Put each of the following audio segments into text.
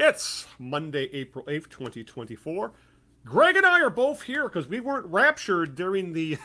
It's Monday, April 8th, 2024. Greg and I are both here because we weren't raptured during the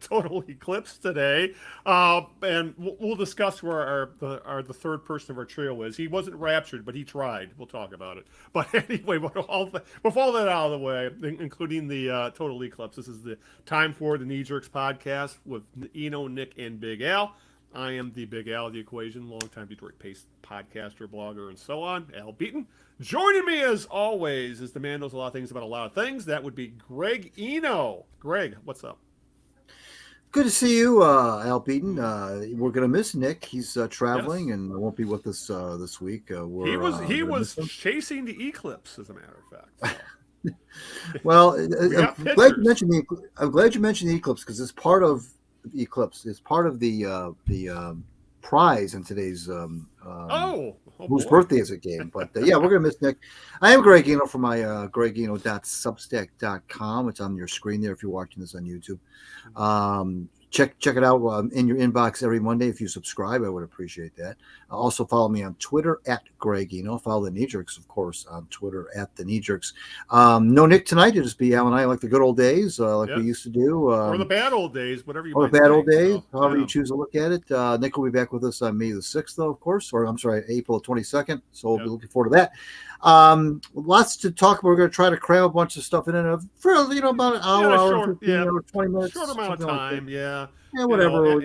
total eclipse today. And we'll discuss where the third person of our trio is. He wasn't raptured, but he tried. We'll talk about it. But anyway, with all that out of the way, including the total eclipse, this is the time for the Knee Jerks podcast with Eno, Nick, and Big Al. I am the Big Al of the equation, longtime Detroit-based podcaster, blogger, and so on, Al Beaton. Joining me, as always, is the man who knows a lot of things about a lot of things. That would be Greg Eno. Greg, what's up? Good to see you, Al Beaton. We're going to miss Nick. He's traveling and won't be with us this week. He was chasing the eclipse, as a matter of fact. So. Well, I'm glad you mentioned the eclipse because it's part of the eclipse. It's part of the prize in today's whose birthday is it game. But yeah, we're gonna miss Nick. I am Greg Eno from my gregeno.substack.com. It's on your screen there if you're watching this on YouTube. Check it out in your inbox every Monday. If you subscribe, I would appreciate that. Also follow me on Twitter at Greg Eno. Follow the Knee Jerks, of course, on Twitter at the Knee Jerks. No Nick tonight. It'll just be Al and I, like the good old days, we used to do. Or the bad old days, whatever you. Or the bad old days, however you choose to look at it. Nick will be back with us on May the 6th, though, of course, or I'm sorry, April 22nd. So we'll be looking forward to that. Lots to talk about. We're going to try to cram a bunch of stuff in for about an hour, 20 minutes, short amount of time. Yeah, whatever.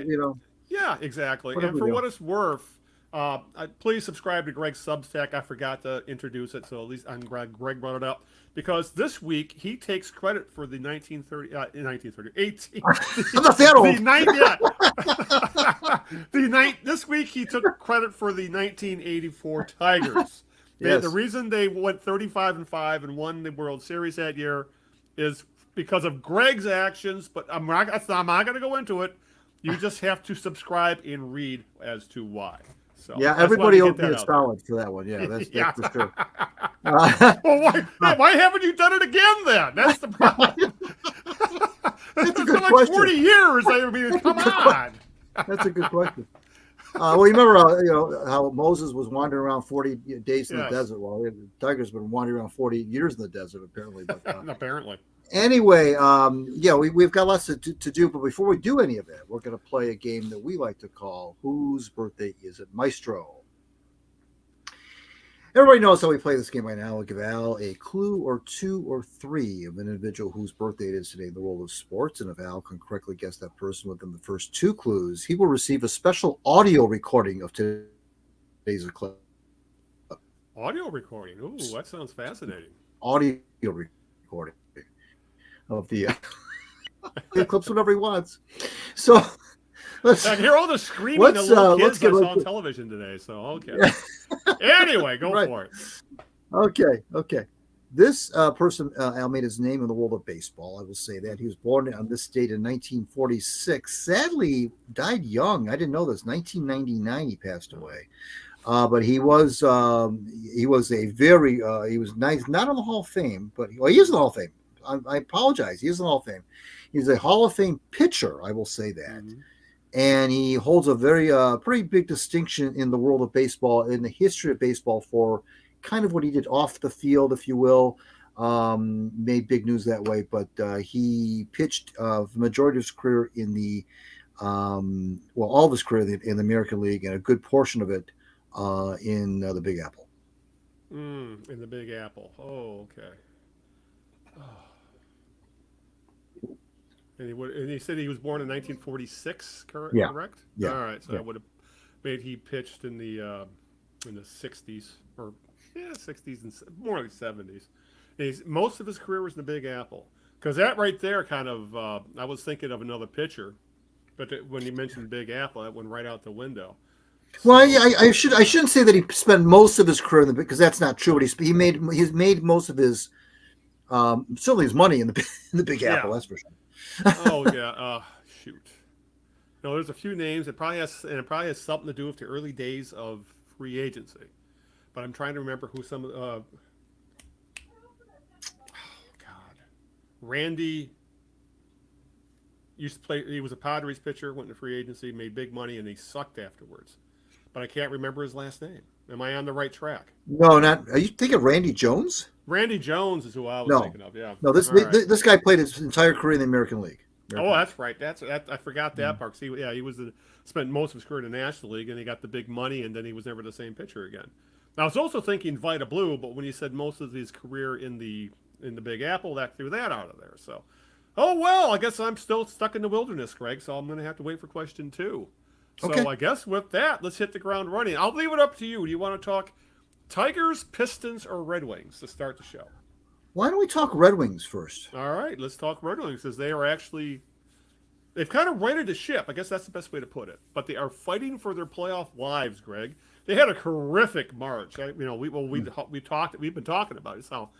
Yeah, exactly. Whatever and for what it's worth, please subscribe to Greg's Substack. I forgot to introduce it, so at least I'm glad Greg brought it up because this week he takes credit for the 18. I'm not that old. This week he took credit for the 1984 Tigers. Yes. The reason they went 35-5 and won the World Series that year is because of Greg's actions, but I'm not going to go into it. You just have to subscrive and read as to why. So yeah, everybody owes me a solid for that one. Yeah, that's for sure. Well, why haven't you done it again then? That's the problem. That's a good like question. 40 years. I mean, come on. That's a good question. Well, you remember how Moses was wandering around 40 days in the desert. Well, the Tigers have been wandering around 40 years in the desert, apparently. But, apparently. Anyway, we've got lots to do. But before we do any of that, we're going to play a game that we like to call Whose Birthday Is It, Maestro? Everybody knows how we play this game right now. We'll give Al a clue or two or three of an individual whose birthday it is today in the world of sports. And if Al can correctly guess that person within the first two clues, he will receive a special audio recording of today's eclipse. Audio recording? Ooh, that sounds fascinating. Audio recording of the eclipse whenever he wants. So I hear all the screaming of little kids I saw on television today. So, okay. Anyway, go for it. Okay. This person, Al, made his name in the world of baseball. I will say that. He was born on this date in 1946. Sadly, died young. I didn't know this. 1999, he passed away. But he was nice, not in the Hall of Fame, but he is in the Hall of Fame. I apologize. He is in the Hall of Fame. He's a Hall of Fame pitcher. I will say that. Mm-hmm. And he holds a very pretty big distinction in the world of baseball, in the history of baseball, for kind of what he did off the field, if you will. Made big news that way, but he pitched the majority of his career in the all of his career in the American League, and a good portion of it in the Big Apple. In the Big Apple. Oh, okay. Oh. And he said he was born in 1946, correct? Yeah. Yeah. All right, so that would have made he pitched in the 60s, or 60s and more like 70s. And most of his career was in the Big Apple, because that right there kind of I was thinking of another pitcher, but when you mentioned Big Apple, that went right out the window. Well, I shouldn't say that he spent most of his career in because that's not true. But he's made most of his certainly his money in the Big Apple. That's for sure. Oh yeah. Shoot. No, there's a few names. It probably has something to do with the early days of free agency. But I'm trying to remember who some. Oh God, Randy used to play. He was a Padres pitcher. Went into free agency, made big money, and he sucked afterwards. but I can't remember his last name. Am I on the right track? No, not. Are you thinking Randy Jones? Randy Jones is who I was No, thinking of. Yeah. no. All right. This guy played his entire career in the American League. Oh, American League. that's right. I forgot that part. See, yeah, he was spent most of his career in the National League, and he got the big money, and then he was never the same pitcher again. Now, I was also thinking Vita Blue, but when you said most of his career in the Big Apple, that threw that out of there. So, oh well, I guess I'm still stuck in the wilderness, Greg. So I'm going to have to wait for question 2. So Okay. I guess with that, let's hit the ground running. I'll leave it up to you. Do you want to talk Tigers, Pistons, or Red Wings to start the show? Why don't we talk Red Wings first? All right, let's talk Red Wings because they've kind of righted the ship. I guess that's the best way to put it. But they are fighting for their playoff lives, Greg. They had a horrific March. We've been talking about it. It's how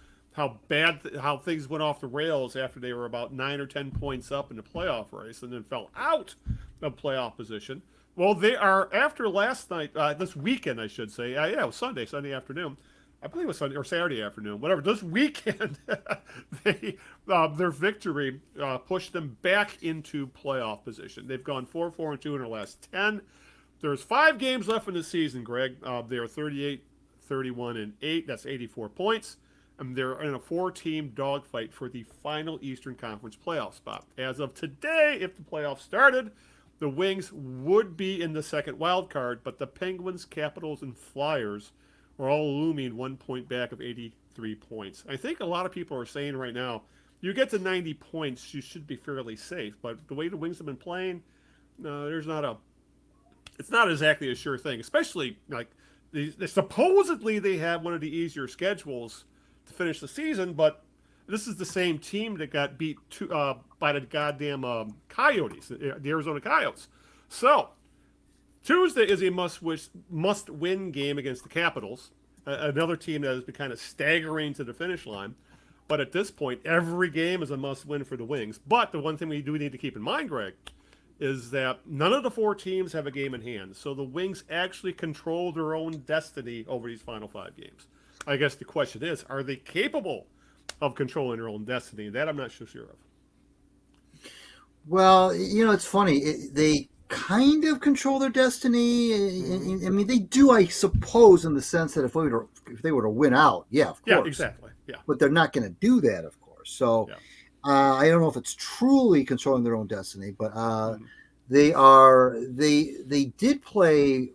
things went off the rails after they were about 9 or 10 points up in the playoff race and then fell out of playoff position. Well, they are after last night, this weekend, I should say. Yeah, it was Sunday afternoon. I believe it was Sunday or Saturday afternoon, whatever. This weekend, their victory pushed them back into playoff position. They've gone 4-4-2 in their last 10. There's 5 games left in the season, Greg. They are 38, 31, and 8. That's 84 points. And they're in a 4-team dogfight for the final Eastern Conference playoff spot. As of today, if the playoffs started, the Wings would be in the second wild card, but the Penguins, Capitals, and Flyers are all looming 1 point back of 83 points. I think a lot of people are saying right now, you get to 90 points, you should be fairly safe. But the way the Wings have been playing, it's not exactly a sure thing. Especially like supposedly they have one of the easier schedules to finish the season, but this is the same team that got beat by the goddamn Coyotes, the Arizona Coyotes. So Tuesday is a must-win game against the Capitals, another team that has been kind of staggering to the finish line. But at this point, every game is a must-win for the Wings. But the one thing we do need to keep in mind, Greg, is that none of the 4 teams have a game in hand. So the Wings actually control their own destiny over these final 5 games. I guess the question is, are they capable of controlling their own destiny? That I'm not so sure of. Well, it's funny. They kind of control their destiny. Mm-hmm. I mean, they do, I suppose, in the sense that if they were to win out, yeah, of course. Yeah, exactly. Yeah. But they're not going to do that, of course. So Yeah. I don't know if it's truly controlling their own destiny, but they did play.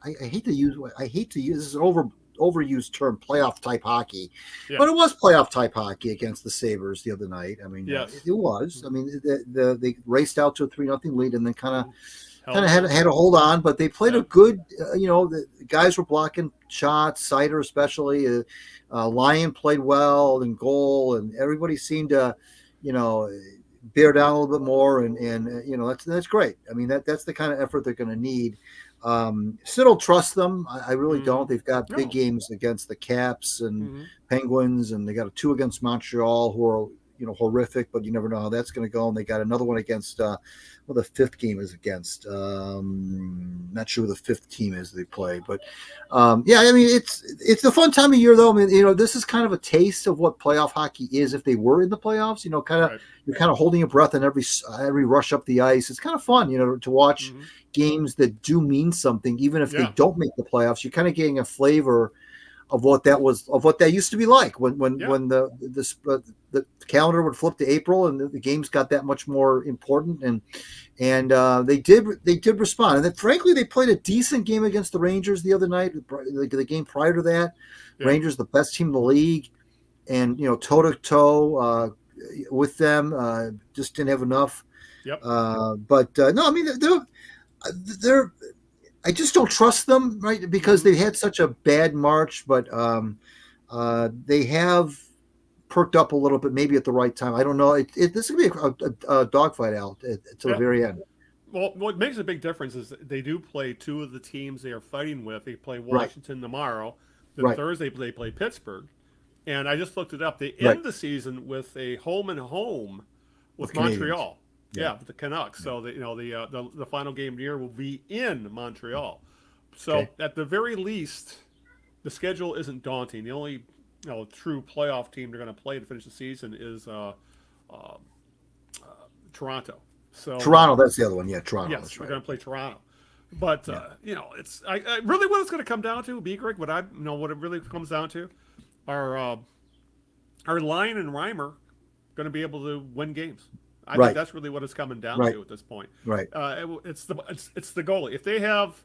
I hate to use this is an overused term, playoff type hockey, but it was playoff type hockey against the Sabres the other night. I mean, Yes. it was. I mean, they raced out to a 3-0 lead and then kind of had to hold on, but they played a good. The guys were blocking shots, Sider especially. Lyon played well in goal, and everybody seemed to, bear down a little bit more, and that's great. I mean, that's the kind of effort they're going to need. Still don't trust them. I really don't. They've got big games against the Caps and Penguins, and they got a 2 against Montreal, who are horrific, but you never know how that's going to go. And they got another one against the 5th game is against. Not sure who the 5th team is they play, but I mean it's a fun time of year though. I mean this is kind of a taste of what playoff hockey is if they were in the playoffs. You're kind of holding your breath in every rush up the ice. It's kind of fun, to watch games that do mean something, even if they don't make the playoffs. You're kind of getting a flavor of what that used to be like when the calendar would flip to April and the games got that much more important, and they did respond. And then, frankly, they played a decent game against the Rangers the other night. The game prior to that, Rangers, the best team in the league, and toe to toe with them, just didn't have enough. Yep. But no, I mean they're. I just don't trust them, right? Because they had such a bad March, but they have perked up a little bit, maybe at the right time. I don't know. This could be a dogfight out to the very end. Well, what makes a big difference is they do play 2 of the teams they are fighting with. They play Washington tomorrow. Then Thursday they play Pittsburgh. And I just looked it up. They end the season with a home and home with Montreal. Yeah, the Canucks. So the final game of the year will be in Montreal. So at the very least, the schedule isn't daunting. The only true playoff team they're going to play to finish the season is Toronto. So Toronto, that's the other one. Yeah, Toronto. Yes, that's they're right. going to play Toronto. But Yeah. it's I really what it's going to come down to, B. Greg. What it really comes down to are Lyon and Reimer going to be able to win games. I think Right. that's really what it's coming down Right. to at this point. Right. It's the goalie. If they have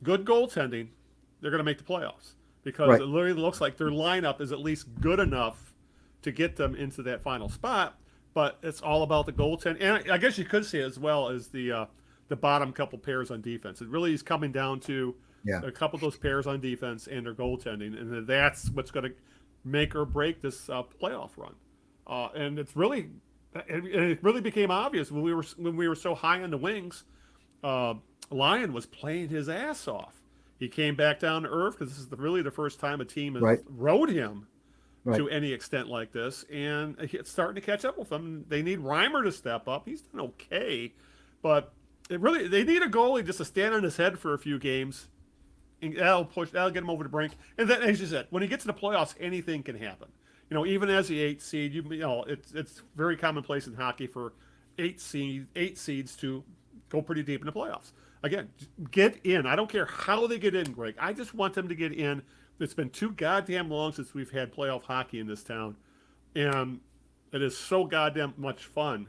good goaltending, they're going to make the playoffs because Right. it literally looks like their lineup is at least good enough to get them into that final spot. But it's all about the goaltending, and I guess you could say as well as the bottom couple pairs on defense. It really is coming down to Yeah. a couple of those pairs on defense and their goaltending, and that's what's going to make or break this playoff run. And it really became obvious when we were so high on the wings. Lyon was playing his ass off. He came back down to earth because this is really the first time a team has Right. rode him Right. to any extent like this, and it's starting to catch up with them. They need Reimer to step up. He's done okay, but they need a goalie just to stand on his head for a few games, and that'll get him over the brink. And then, as you said, when he gets to the playoffs, anything can happen. Even as the 8th seed, it's very commonplace in hockey for eight seeds to go pretty deep in the playoffs. Again, get in. I don't care how they get in, Greg. I just want them to get in. It's been too goddamn long since we've had playoff hockey in this town, and it is so goddamn much fun.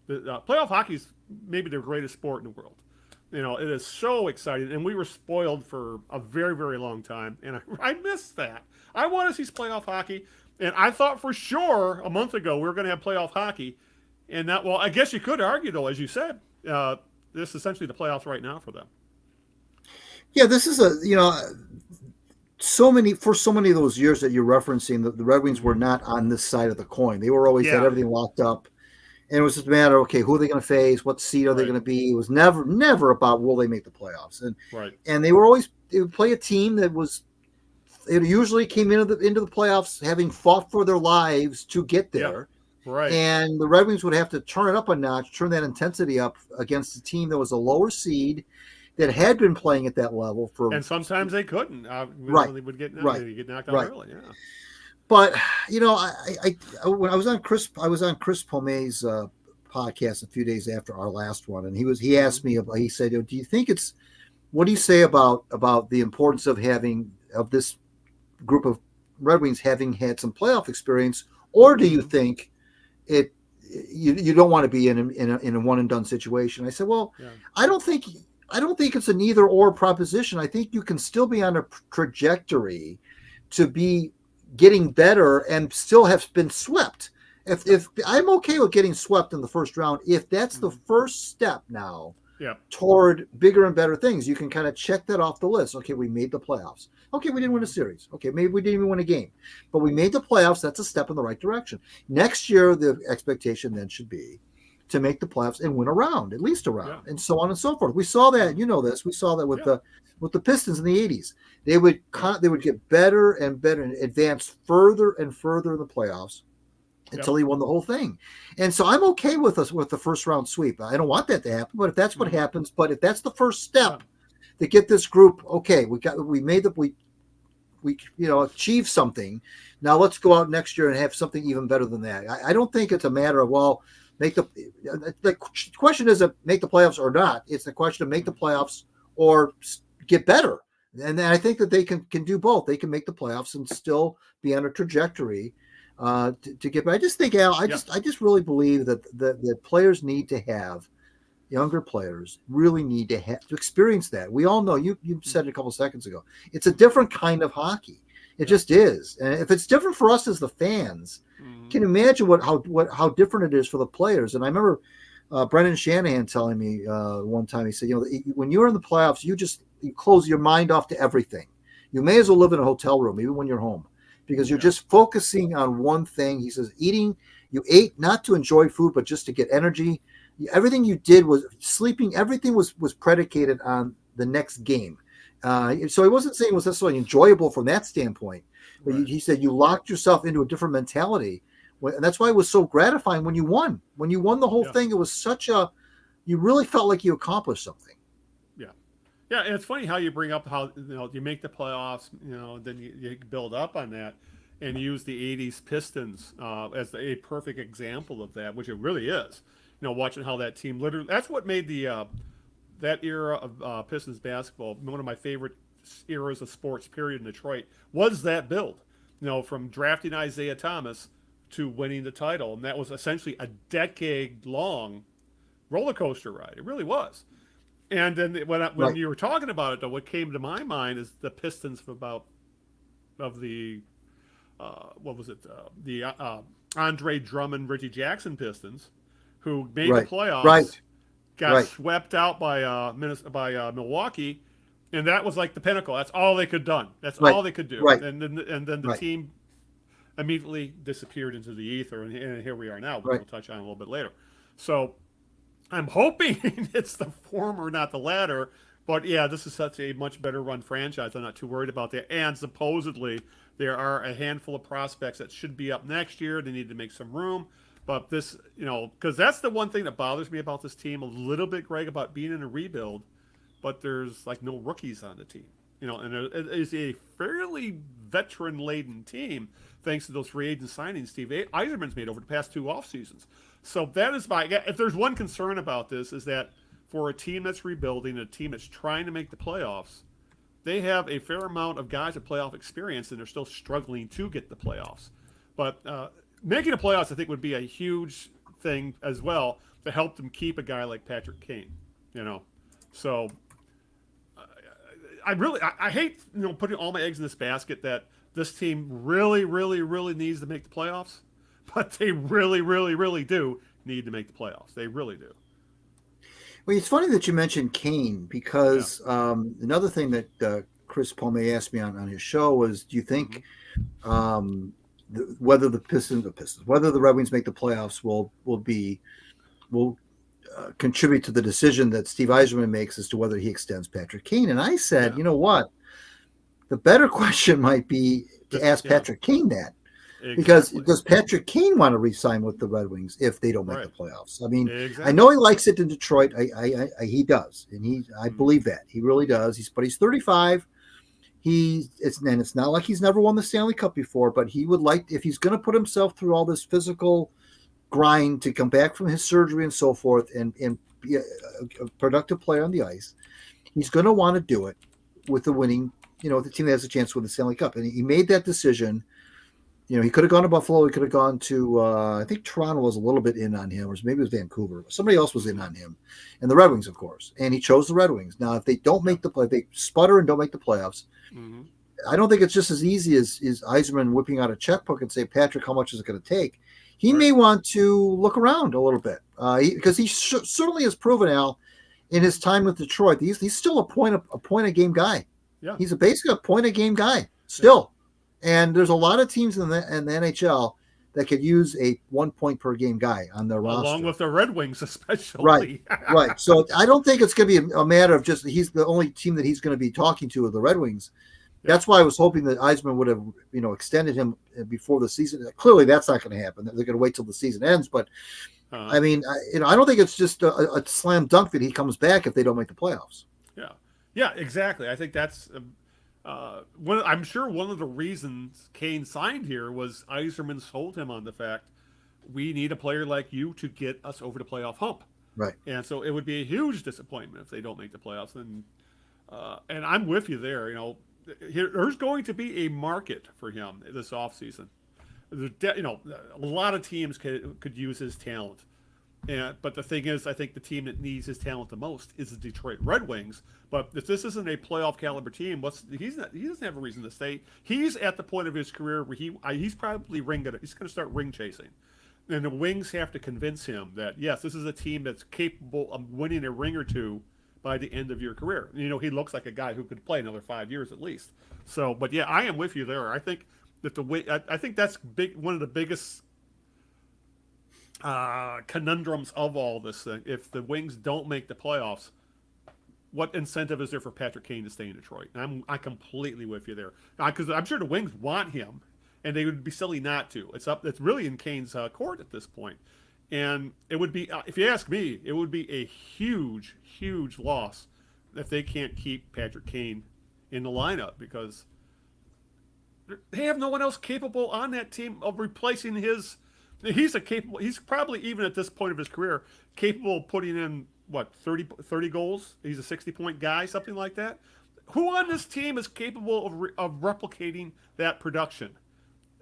Playoff hockey is maybe the greatest sport in the world. It is so exciting, and we were spoiled for a very, very long time, and I miss that. I want to see playoff hockey, and I thought for sure a month ago we were going to have playoff hockey, and I guess you could argue, though, as you said, this is essentially the playoffs right now for them. Yeah, this is so many of those years that you're referencing, the Red Wings were not on this side of the coin. They were always had everything locked up, and it was just a matter of, okay, who are they going to face? What seed are they going to be? It was never about will they make the playoffs, and they would play a team that was. It usually came into the playoffs having fought for their lives to get there. Yeah. Right. And the Red Wings would have to turn it up a notch, turn that intensity up against a team that was a lower seed that had been playing at that level and sometimes they couldn't. Right. They would get knocked out early. Yeah. But when I was on Chris Pome's podcast a few days after our last one, and he asked me about. He said, "Do you think what do you say about the importance of this group of Red Wings having had some playoff experience, or do you think you don't want to be in a one and done situation?" I said, "Well, yeah. I don't think it's an either or proposition. I think you can still be on a trajectory to be getting better and still have been swept. If I'm okay with getting swept in the first round, if that's the first step now toward bigger and better things, you can kind of check that off the list. Okay, we made the playoffs. Okay, we didn't win a series. Okay, maybe we didn't even win a game, but we made the playoffs. That's a step in the right direction. Next year, the expectation then should be to make the playoffs and win a round, at least a round, and so on and so forth. We saw that, we saw that with the Pistons in the 80s. They would get better and better and advance further and further in the playoffs until he won the whole thing. And so I'm okay with the first round sweep. I don't want that to happen, but if that's what happens, but if that's the first step to get this group, okay, we achieved something. Now let's go out next year and have something even better than that. I don't think it's a matter of, well, the question isn't make the playoffs or not. It's the question of make the playoffs or get better. And I think that they can do both. They can make the playoffs and still be on a trajectory to get better. I just think, Al, I just really believe that players need to have, younger players really need to experience that. We all know, you said it a couple seconds ago, it's a different kind of hockey. It just is. And if it's different for us as the fans, can you imagine how different it is for the players? And I remember Brendan Shanahan telling me one time, he said, when you're in the playoffs, you close your mind off to everything. You may as well live in a hotel room, even when you're home, because you're just focusing on one thing. He says, you ate not to enjoy food, but just to get energy. Everything you did was sleeping. Everything was predicated on the next game. So he wasn't saying it was necessarily enjoyable from that standpoint, but he said you locked yourself into a different mentality. And that's why it was so gratifying when you won. When you won the whole thing, it was you really felt like you accomplished something. Yeah, and it's funny how you bring up how you make the playoffs, then you build up on that and use the 80s Pistons as a perfect example of that, which it really is. Watching how that team literally, that's what made the that era of Pistons basketball, one of my favorite eras of sports, period, in Detroit, was that build. From drafting Isaiah Thomas to winning the title, and that was essentially a decade-long roller coaster ride. It really was. And then when you were talking about it, though, what came to my mind is the Pistons of the what was it? The Andre Drummond, Reggie Jackson Pistons, who made the playoffs, got swept out by Milwaukee, and that was like the pinnacle. That's all they could done. That's all they could do. Right. And then the team immediately disappeared into the ether, and here we are now. We'll touch on it a little bit later. So I'm hoping it's the former, not the latter. But yeah, this is such a much better run franchise. I'm not too worried about that. And supposedly there are a handful of prospects that should be up next year. They need to make some room. But this, because that's the one thing that bothers me about this team a little bit, Greg, about being in a rebuild. But there's like no rookies on the team, and it is a fairly veteran-laden team thanks to those free agent signings Steve Eiserman's made over the past 2 off seasons. So that is if there's one concern about this, is that for a team that's rebuilding, a team that's trying to make the playoffs, they have a fair amount of guys with playoff experience, and they're still struggling to get the playoffs. But making the playoffs, I think, would be a huge thing as well to help them keep a guy like Patrick Kane. So I hate putting all my eggs in this basket that this team really, really, really needs to make the playoffs, but they really, really, really do need to make the playoffs. They really do. Well, it's funny that you mentioned Kane, because another thing that Chris Palme asked me on his show was, do you think whether whether the Red Wings make the playoffs will contribute to the decision that Steve Yzerman makes as to whether he extends Patrick Kane? And I said, you know what? The better question might be to ask Patrick Kane that. Exactly. Because does Patrick Kane want to re-sign with the Red Wings if they don't make the playoffs? I mean, I know he likes it in Detroit. He does, and I believe that he really does. But he's 35. It's not like he's never won the Stanley Cup before. But he would like, if he's going to put himself through all this physical grind to come back from his surgery and so forth, and be a productive player on the ice, he's going to want to do it with the winning, with the team that has a chance to win the Stanley Cup. And he made that decision. He could have gone to Buffalo. He could have gone to, I think Toronto was a little bit in on him, or maybe it was Vancouver. Somebody else was in on him. And the Red Wings, of course. And he chose the Red Wings. Now, if they don't make the play, they sputter and don't make the playoffs, I don't think it's just as easy as Yzerman whipping out a checkbook and say, Patrick, how much is it going to take? He may want to look around a little bit, because he certainly has proven, Al, in his time with Detroit, he's still a point a game guy. Yeah, he's basically a point a game guy still. And there's a lot of teams in the NHL that could use a 1 point per game guy on their roster. Along with the Red Wings, especially. Right. So I don't think it's going to be a matter of just he's the only team that he's going to be talking to of the Red Wings. Yeah. That's why I was hoping that Yzerman would have, extended him before the season. Clearly, that's not going to happen. They're going to wait till the season ends. But I mean, I don't think it's just a slam dunk that he comes back if they don't make the playoffs. Yeah, exactly. I think that's. I'm sure one of the reasons Kane signed here was Yzerman sold him on the fact we need a player like you to get us over the playoff hump. Right. And so it would be a huge disappointment if they don't make the playoffs. And I'm with you there. There's going to be a market for him this offseason. A lot of teams could use his talent. But the thing is, I think the team that needs his talent the most is the Detroit Red Wings. But if this isn't a playoff caliber team, he doesn't have a reason to stay. He's at the point of his career where he's probably going to start ring chasing. And the Wings have to convince him that, yes, this is a team that's capable of winning a ring or two by the end of your career. He looks like a guy who could play another 5 years at least. So, but yeah, I am with you there. I think that I think that's one of the biggest conundrums of all this thing. If the Wings don't make the playoffs, what incentive is there for Patrick Kane to stay in Detroit? And I'm completely with you there, because I'm sure the Wings want him, and they would be silly not to. It's really in Kane's court at this point, and it would be, if you ask me, it would be a huge, huge loss if they can't keep Patrick Kane in the lineup, because they have no one else capable on that team of replacing his. He's probably, even at this point of his career, capable of putting in what, 30 goals. He's a 60-point guy, something like that. Who on this team is capable of replicating that production?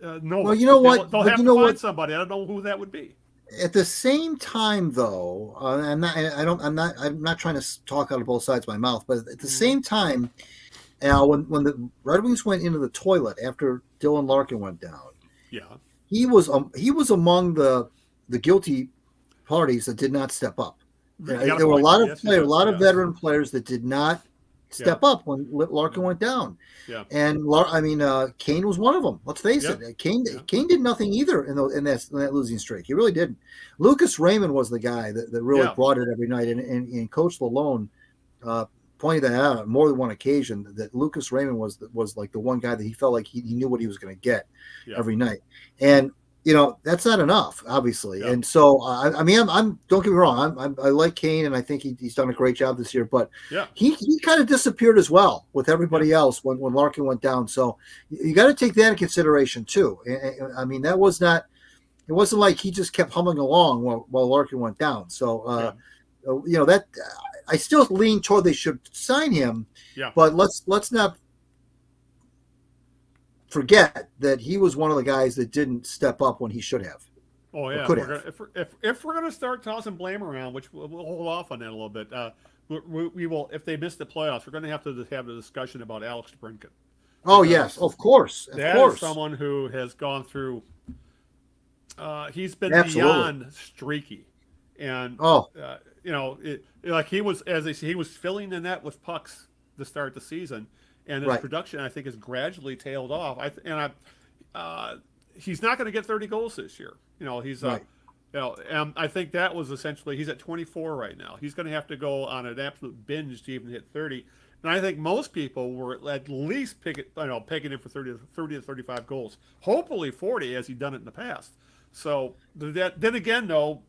No Well, one. you know what? They'll But have you to know find what? somebody. I don't know who that would be. At the same time, though, I'm not trying to talk out of both sides of my mouth, but at the Mm-hmm. same time, when the Red Wings went into the toilet after Dylan Larkin went down, Yeah. he was among the guilty parties that did not step up. You got a There were a point lot there. of Yes, he players, a was. lot of Yes. veteran players that did not Yeah. step up when Larkin went down. Yeah. And Kane was one of them. Let's face Yeah. it, Kane Yeah. did nothing either in that losing streak. He really didn't. Lucas Raymond was the guy that really Yeah. brought it every night, and Coach Lalone pointed that out on more than one occasion that Lucas Raymond was like the one guy that he felt like he knew what he was going to get Yeah. every night, and that's not enough, obviously. Yeah. And so I'm don't get me wrong, I like Kane, and I think he's done a great job this year, but Yeah. he kind of disappeared as well with everybody else when Larkin went down. So you got to take that in consideration too. I mean, it wasn't like he just kept humming along while Larkin went down. So that I still lean toward they should sign him. Yeah. But let's not forget that he was one of the guys that didn't step up when he should have. Oh yeah. If we're gonna start tossing blame around, which we'll hold off on that a little bit, we will. If they miss the playoffs, we're going to have the discussion about Alex Brinken. Oh yes, of course. That is someone who has gone through. He's been beyond streaky, and like he was, as they say, he was filling the net with pucks to start the season, and his production, I think, has gradually tailed off. He's not going to get 30 goals this year. He's and I think that was essentially, he's at 24 right now. He's going to have to go on an absolute binge to even hit 30. And I think most people were at least pegging him for 30 to 35 goals. Hopefully 40, as he's done it in the past. So then again, though,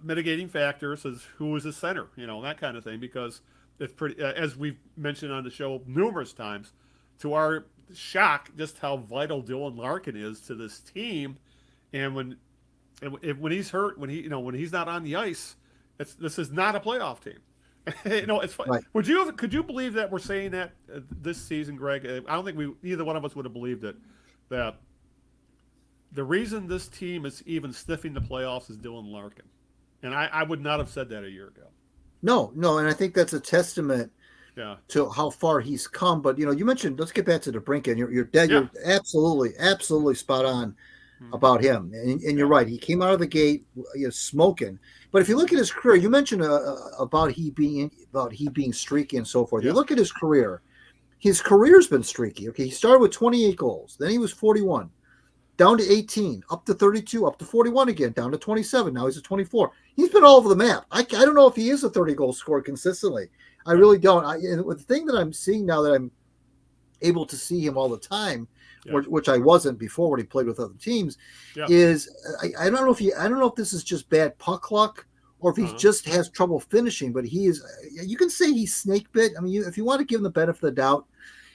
mitigating factors is who is his center, that kind of thing, because it's pretty, as we've mentioned on the show numerous times, to our shock, just how vital Dylan Larkin is to this team. And when he's hurt, when he's not on the ice, this is not a playoff team. It's fun. Right. Could you believe that we're saying that this season, Greg? I don't think either one of us would have believed it. That the reason this team is even sniffing the playoffs is Dylan Larkin, and I would not have said that a year ago. No, and I think that's a testament to how far he's come. But you mentioned, let's get back to the Brinken. You're dead. Yeah. You're absolutely spot on about him, and you're right. He came out of the gate smoking. But if you look at his career, you mentioned about he being streaky and so forth. You look at his career. His career's been streaky. Okay, he started with 28 goals, then he was 41, down to 18, up to 32, up to 41 again, down to 27. Now he's at 24. He's been all over the map. I don't know if he is a 30-goal scorer consistently. I really don't. The thing that I'm seeing now that I'm able to see him all the time, which I wasn't before when he played with other teams, is I don't know if this is just bad puck luck or if he just has trouble finishing. But he is. You can say he's snake bit. I mean, if you want to give him the benefit of the doubt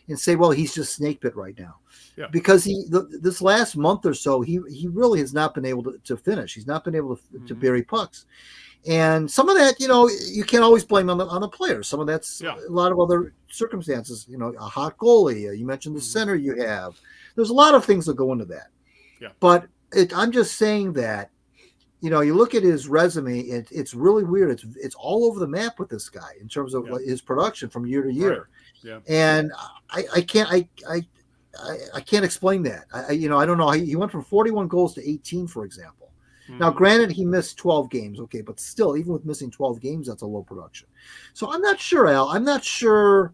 and say, well, he's just snake bit right now, because this last month or so he really has not been able to finish. He's not been able to bury pucks. And some of that, you can't always blame on the players. Some of that's a lot of other circumstances. A hot goalie. You mentioned the center you have. There's a lot of things that go into that. Yeah. But I'm just saying that, you look at his resume. It's really weird. It's all over the map with this guy in terms of his production from year to year. Right. Yeah. And I can't explain that. I don't know. He went from 41 goals to 18, for example. Now, granted, he missed 12 games, okay, but still, even with missing 12 games, that's a low production. So I'm not sure, Al. I'm not sure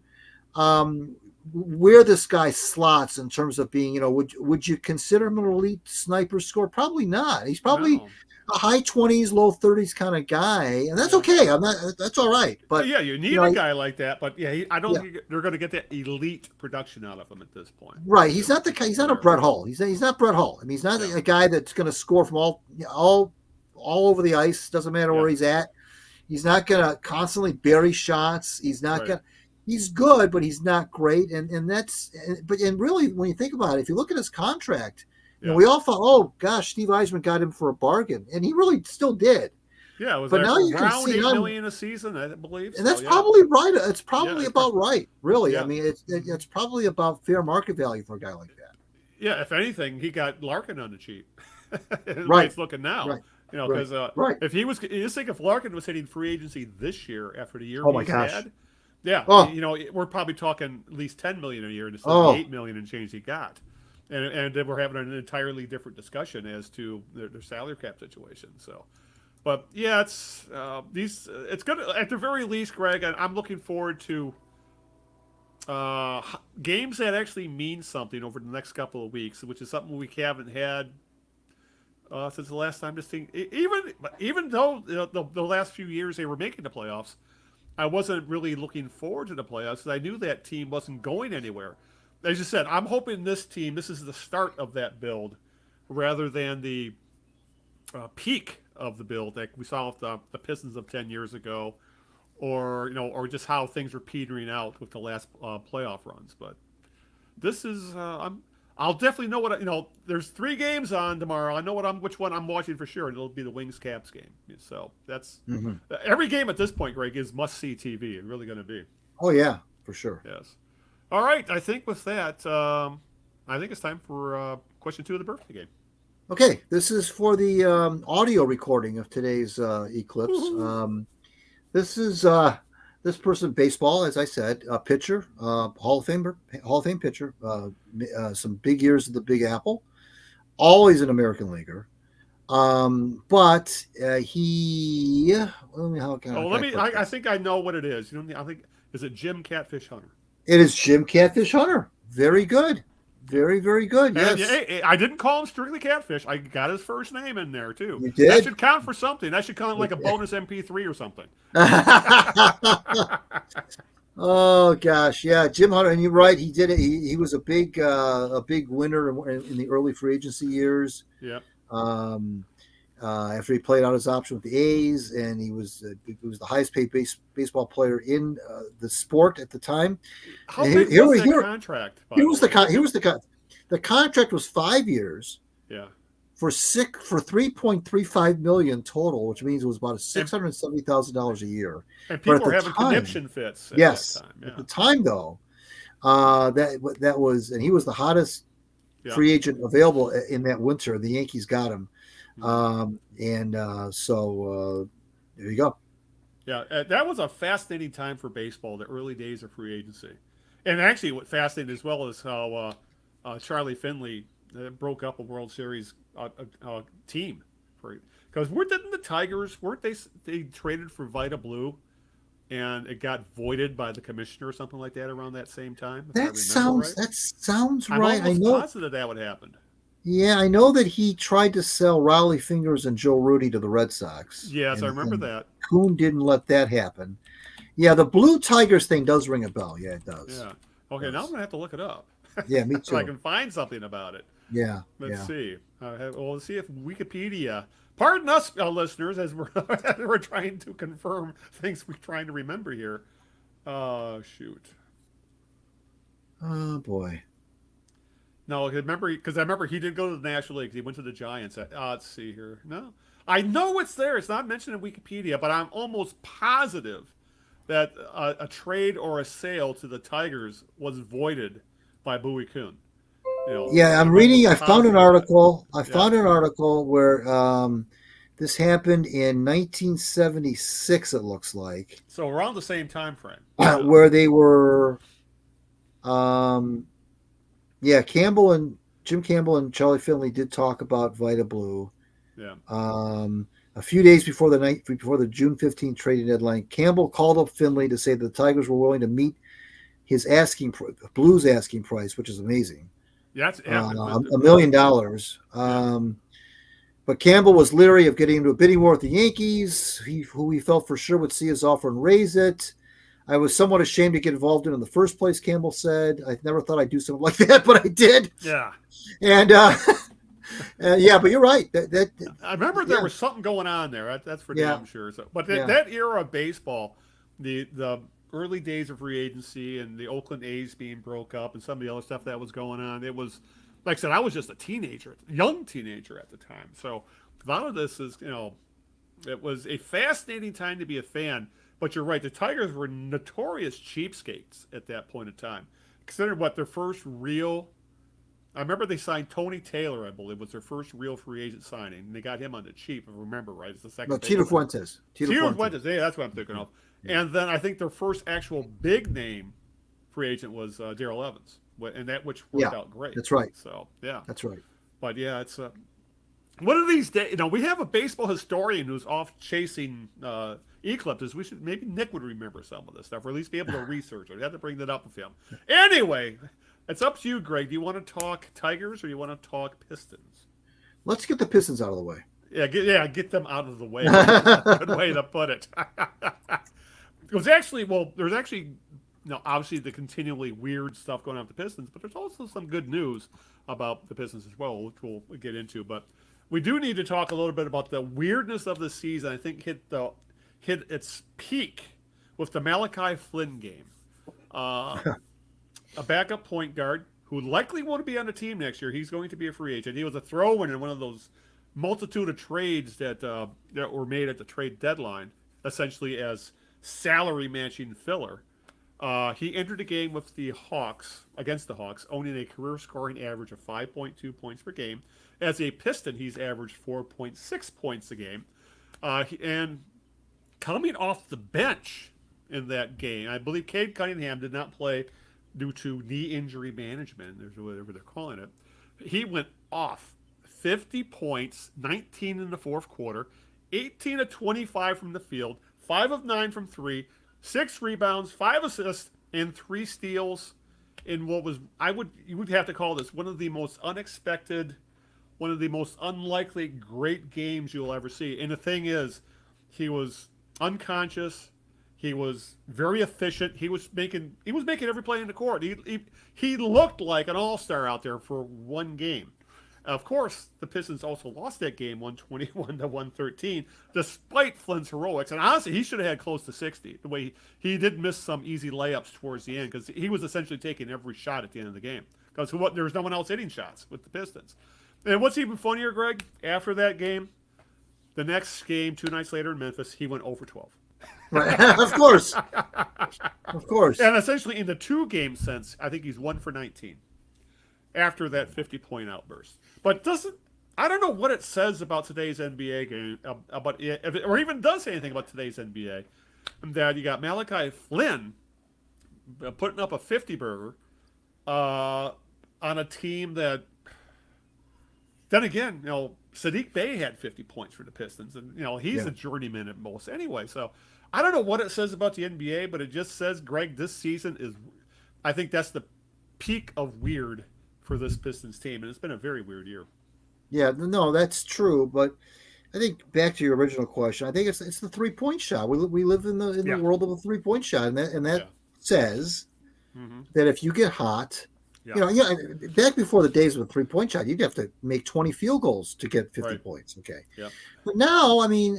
where this guy slots in terms of being, would you consider him an elite sniper scorer? Probably not. He's probably a high 20s, low 30s kind of guy, and that's okay. That's all right. But you need a guy like that. But I don't think they're going to get that elite production out of him at this point. Right? He's not a Brett Hull. He's not Brett Hull. I mean, he's not a guy that's going to score from all over the ice. Doesn't matter where he's at. He's not going to constantly bury shots. He's not going. He's good, but he's not great. And that's. But really, when you think about it, if you look at his contract. We all thought, oh gosh, Steve Yzerman got him for a bargain, and he really still did. Yeah, it was But like now you can around see, 8 million a season, I believe. and So that's yeah, probably right. It's yeah, probably about right, really. I yeah, mean, it's probably about fair market value for a guy like that. yeah. If anything, he got Larkin on the cheap. The way Right, it's looking now, right, right, because right. if he was, you just think if Larkin was hitting free agency this year after the year Oh my he's gosh. had, yeah, Oh, we're probably talking at least 10 million a year instead of the oh, 8 million and change he got, and then we're having an entirely different discussion as to their salary cap situation. So, but yeah, it's good at the very least, Greg. And I'm looking forward to games that actually mean something over the next couple of weeks, which is something we haven't had since the last time this thing. Even though the last few years they were making the playoffs, I wasn't really looking forward to the playoffs because I knew that team wasn't going anywhere. As you said, I'm hoping this team. This is the start of that build, rather than the peak of the build that we saw with the Pistons of 10 years ago, or just how things were petering out with the last playoff runs. But this is I'll definitely know There's 3 games on tomorrow. I know which one I'm watching for sure. It'll be the Wings Caps game. So that's mhm. every game at this point, Greg, is must see TV. It's really going to be. Oh yeah, for sure. Yes. All right. I think with that, I think it's time for question 2 of the birthday game. Okay, this is for the audio recording of today's eclipse. Woo-hoo. This is this person, baseball, as I said, a pitcher, Hall of Fame pitcher, some big years at the Big Apple, always an American leaguer. But he, let me, how Oh, can I put I this? think I know what it is. I think is it Jim Catfish Hunter? It is Jim Catfish Hunter. Very good. Very, very good. And Yes. hey, I didn't call him strictly Catfish. I got his first name in there too. You That did? should count for something. That should count like a bonus MP3 or something. Oh gosh, yeah, Jim Hunter, and you're right. He did it. He was a big winner in the early free agency years. Yep. Um, after he played out his option with the A's, and he was the highest paid baseball player in the sport at the time. How And big was that contract? By here was the way? the contract was 5 years Yeah. for 3.35 million total, which means it was about And, $670,000 a year. and But at people were the having time, conniption fits at yes, that time. at Yeah. the time though, that was, and he was the hottest Yeah. free agent available in that winter. The Yankees got him, Mhm. so there you go. Yeah. That was a fascinating time for baseball, the early days of free agency. And actually, what fascinating as well is how Charlie Finley broke up a World Series team. Because didn't the Tigers, weren't they traded for Vita Blue and it got voided by the commissioner or something like that around that same time, if I remember right? That sounds I'm right. I almost know. positive that would happen. Yeah, I know that he tried to sell Rowley Fingers and Joe Rudy to the Red Sox. Yes, I remember And that. Kuhn didn't let that happen. Yeah, the Blue Tigers thing does ring a bell. Yeah, it does. Yeah. Okay, now I'm going to have to look it up. Yeah, me So I too. can find something about it. Yeah, Let's yeah. see. Let's see if Wikipedia. Pardon us, listeners, as we're trying to confirm things we're trying to remember here. Shoot. Oh boy. No, because I remember he didn't go to the National League. He went to the Giants. Let's see here. No, I know it's there. It's not mentioned in Wikipedia, but I'm almost positive that a trade or a sale to the Tigers was voided by Bowie Kuhn. Yeah, I'm I'm reading. almost I found an positive of that. article. I Yeah. found an article where this happened in 1976. It looks like So around the same time frame. Yeah. where they were. Yeah, Jim Campbell and Charlie Finley did talk about Vita Blue. Yeah. A few days before the June 15th trading deadline, Campbell called up Finley to say that the Tigers were willing to meet his Blues asking price, which is amazing. Yeah, $1 million. But Campbell was leery of getting into a bidding war with the Yankees, who he felt for sure would see his offer and raise it. I was somewhat ashamed to get involved in the first place, Campbell said. I never thought I'd do something like that, but I did. Yeah. And yeah, but you're right. I remember there was something going on there. That's for damn sure. So, but that era of baseball, the early days of free agency and the Oakland A's being broke up and some of the other stuff that was going on, it was, like I said, I was just a young teenager at the time. So a lot of this is, It was a fascinating time to be a fan, but you're right. The Tigers were notorious cheapskates at that point in time. Consider what their first real. I remember they signed Tony Taylor, I believe, was their first real free agent signing, and they got him on the cheap. If I remember right, it's the second. No, Tito Fuentes. Tito Fuentes. Yeah, that's what I'm thinking of. Yeah. And then I think their first actual big name free agent was Darrell Evans, and that which worked out great. That's right. So yeah, that's right. But yeah, it's one of these days. We have a baseball historian who's off chasing eclipses. Maybe Nick would remember some of this stuff, or at least be able to research it. I'd have to bring that up with him. Anyway, it's up to you, Greg. Do you want to talk Tigers or do you want to talk Pistons? Let's get the Pistons out of the way. Yeah, get them out of the way. That's a good way to put it. There's actually, obviously the continually weird stuff going on with the Pistons, but there's also some good news about the Pistons as well, which we'll get into. But we do need to talk a little bit about the weirdness of the season. I think hit its peak with the Malachi Flynn game. A backup point guard who likely won't be on the team next year. He's going to be a free agent. He was a throw-in in one of those multitude of trades that were made at the trade deadline, essentially as salary matching filler. He entered the game with the Hawks, against the Hawks, owning a career scoring average of 5.2 points per game. As a Piston, he's averaged 4.6 points a game. And coming off the bench in that game, I believe Cade Cunningham did not play due to knee injury management, or whatever they're calling it. He went off 50 points, 19 in the fourth quarter, 18 of 25 from the field, 5 of 9 from 3, 6 rebounds, 5 assists, and 3 steals in what was, you would have to call this one of the most unexpected, one of the most unlikely great games you'll ever see. And the thing is, he was unconscious. He was very efficient. He was making every play in the court. He looked like an all-star out there for one game. Of course, the Pistons also lost that game 121-113, despite Flynn's heroics. And honestly, he should have had close to 60. The way he did miss some easy layups towards the end, because he was essentially taking every shot at the end of the game. Because there was no one else hitting shots with the Pistons. And what's even funnier, Greg? After that game, the next game, 2 nights later in Memphis, he went over 12. Right. Of course. Of course. And essentially in the 2-game sense, I think he's 1 for 19 after that 50-point outburst. But I don't know what it says about today's NBA game, about it, or even does say anything about today's NBA, that you got Malachi Flynn putting up a 50-burger on a team that, then again, Sadiq Bey had 50 points for the Pistons, and he's a journeyman at most anyway. So I don't know what it says about the NBA, but it just says, Greg, this season is, I think that's the peak of weird for this Pistons team, and it's been a very weird year. Yeah, no, that's true, but I think back to your original question, I think it's the 3-point shot. We live in the world of a 3-point shot, and that says that if you get hot. Yeah. Back before the days of a 3-point shot, you'd have to make 20 field goals to get 50 points. Okay. Yeah. But now, I mean,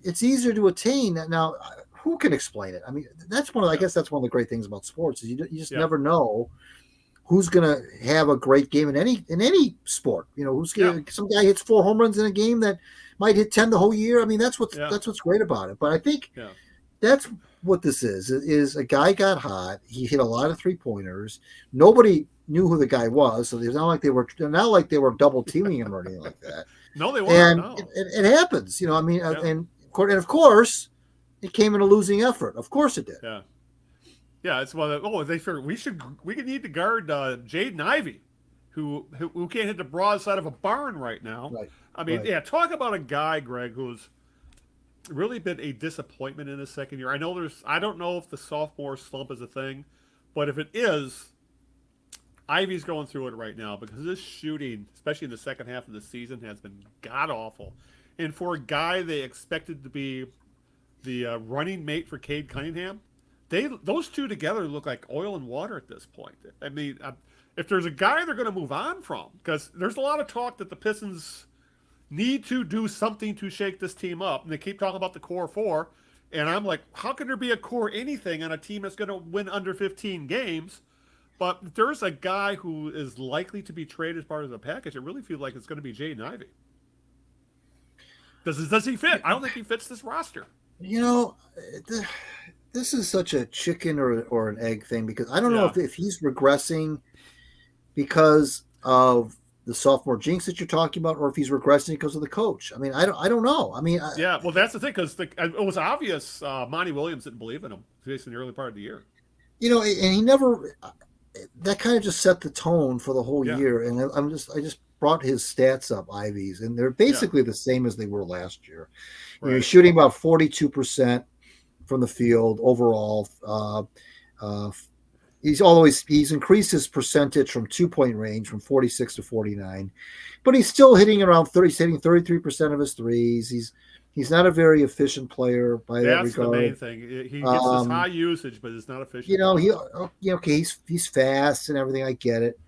it's easier to attain. Now, who can explain it? I mean, I guess that's one of the great things about sports is you just never know who's going to have a great game in any sport. Some guy hits 4 home runs in a game that might hit 10 the whole year. I mean, that's what's great about it. But I think that's what this is a guy got hot. He hit a lot of 3-pointers. Nobody knew who the guy was, so it's not like they were double teaming him or anything like that. No, they weren't. And it happens, I mean, and of course, it came in a losing effort. Of course, it did. Yeah, yeah. It's they figured we need to guard Jaden Ivey, who can't hit the broadside of a barn right now. Right. I mean, talk about a guy, Greg, who's really been a disappointment in his second year. I don't know if the sophomore slump is a thing, but if it is, Ivy's going through it right now because his shooting, especially in the second half of the season, has been god-awful. And for a guy they expected to be the running mate for Cade Cunningham, those two together look like oil and water at this point. I mean, if there's a guy they're going to move on from, because there's a lot of talk that the Pistons need to do something to shake this team up. And they keep talking about the core 4. And I'm like, how can there be a core anything on a team that's going to win under 15 games? But there's a guy who is likely to be traded as part of the package. I really feel like it's going to be Jaden Ivey. Does he fit? I don't think he fits this roster. You know, th- this is such a chicken or an egg thing because I don't know Yeah. if he's regressing because of the sophomore jinx that you're talking about, or if he's regressing because of the coach. I mean, I don't know. I mean, Yeah, well, that's the thing because it was obvious Monty Williams didn't believe in him, at least in the early part of the year. you know, and he never. That kind of just set the tone for the whole Yeah, year. And I just brought his stats up, Ivy's, and they're yeah, basically the same as they were last year. You know, he's right. shooting about 42% from the field overall. Uh, he's increased his percentage from 2 point range from 46 to 49, but he's still hitting around 30. He's hitting 33% of his threes. He's not a very efficient player by that That's the main regard. thing. He gets this Um, high usage, but it's not you efficient know, enough. okay, he's fast and everything. I get it.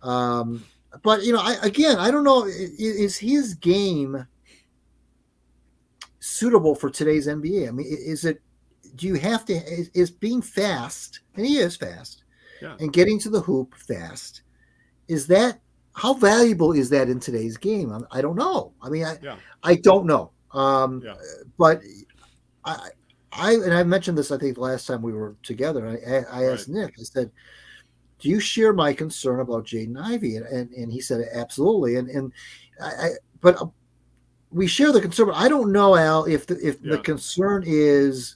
Um, but you know, I don't know. Is his game suitable for today's NBA? I mean, is it? Do you have to? Is being fast, and he is fast, Yeah, and getting to the hoop fast? Is that how valuable is that in today's game? I don't know. I mean, yeah, I don't know. yeah, But I and I mentioned this I think the last time we were together. I right. asked Nick. I said, "Do you share my concern about Jaden Ivey?" And he said, "Absolutely." And I but we share the concern. But I don't know, Al, if the Yeah, concern is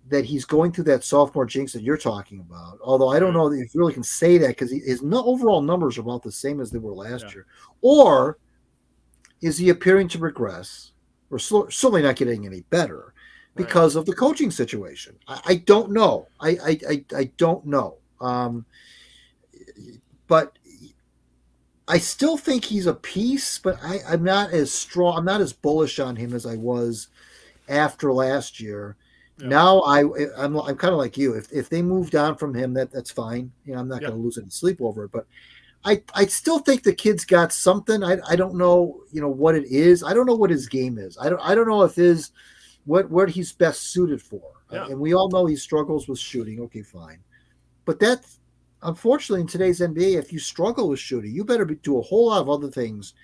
that he's going through that sophomore jinx that you're talking about. Although I don't right. know if you really can say that because his overall numbers are about the same as they were Yeah, last year. Or is he appearing to regress or certainly not getting any better right. because of the coaching situation? I don't know. I don't know. But I still think he's a piece, but I'm not as strong. I'm not as bullish on him as I was after last year. Yeah, Now I'm kind of like you. If they moved on from him, that's fine. You know, I'm not yeah, going to lose any sleep over it. But I still think the kid's got something. I don't know, you know, what it is. I don't know what his game is. I don't know if his what he's best suited for. yeah, And we all know he struggles with shooting. Okay, fine. But that's unfortunately in today's NBA, if you struggle with shooting, you better do a whole lot of other things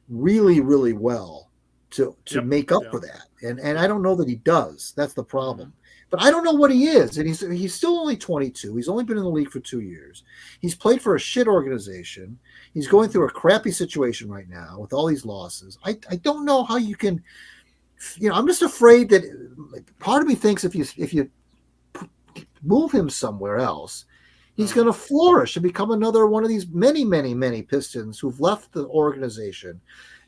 really, really well to yep, make up yeah, for that. And I yeah. don't know that he does. That's the Hmm. problem. But I don't know what he is. And he's still only 22. He's only been in the league for 2 years. He's played for a shit organization. He's going Hmm. through a crappy situation right now with all these losses. I don't know how you can, you know, I'm just afraid that part of me thinks if you move him somewhere else, he's Uh-huh. going to flourish and become another one of these many, many, many Pistons who've left the organization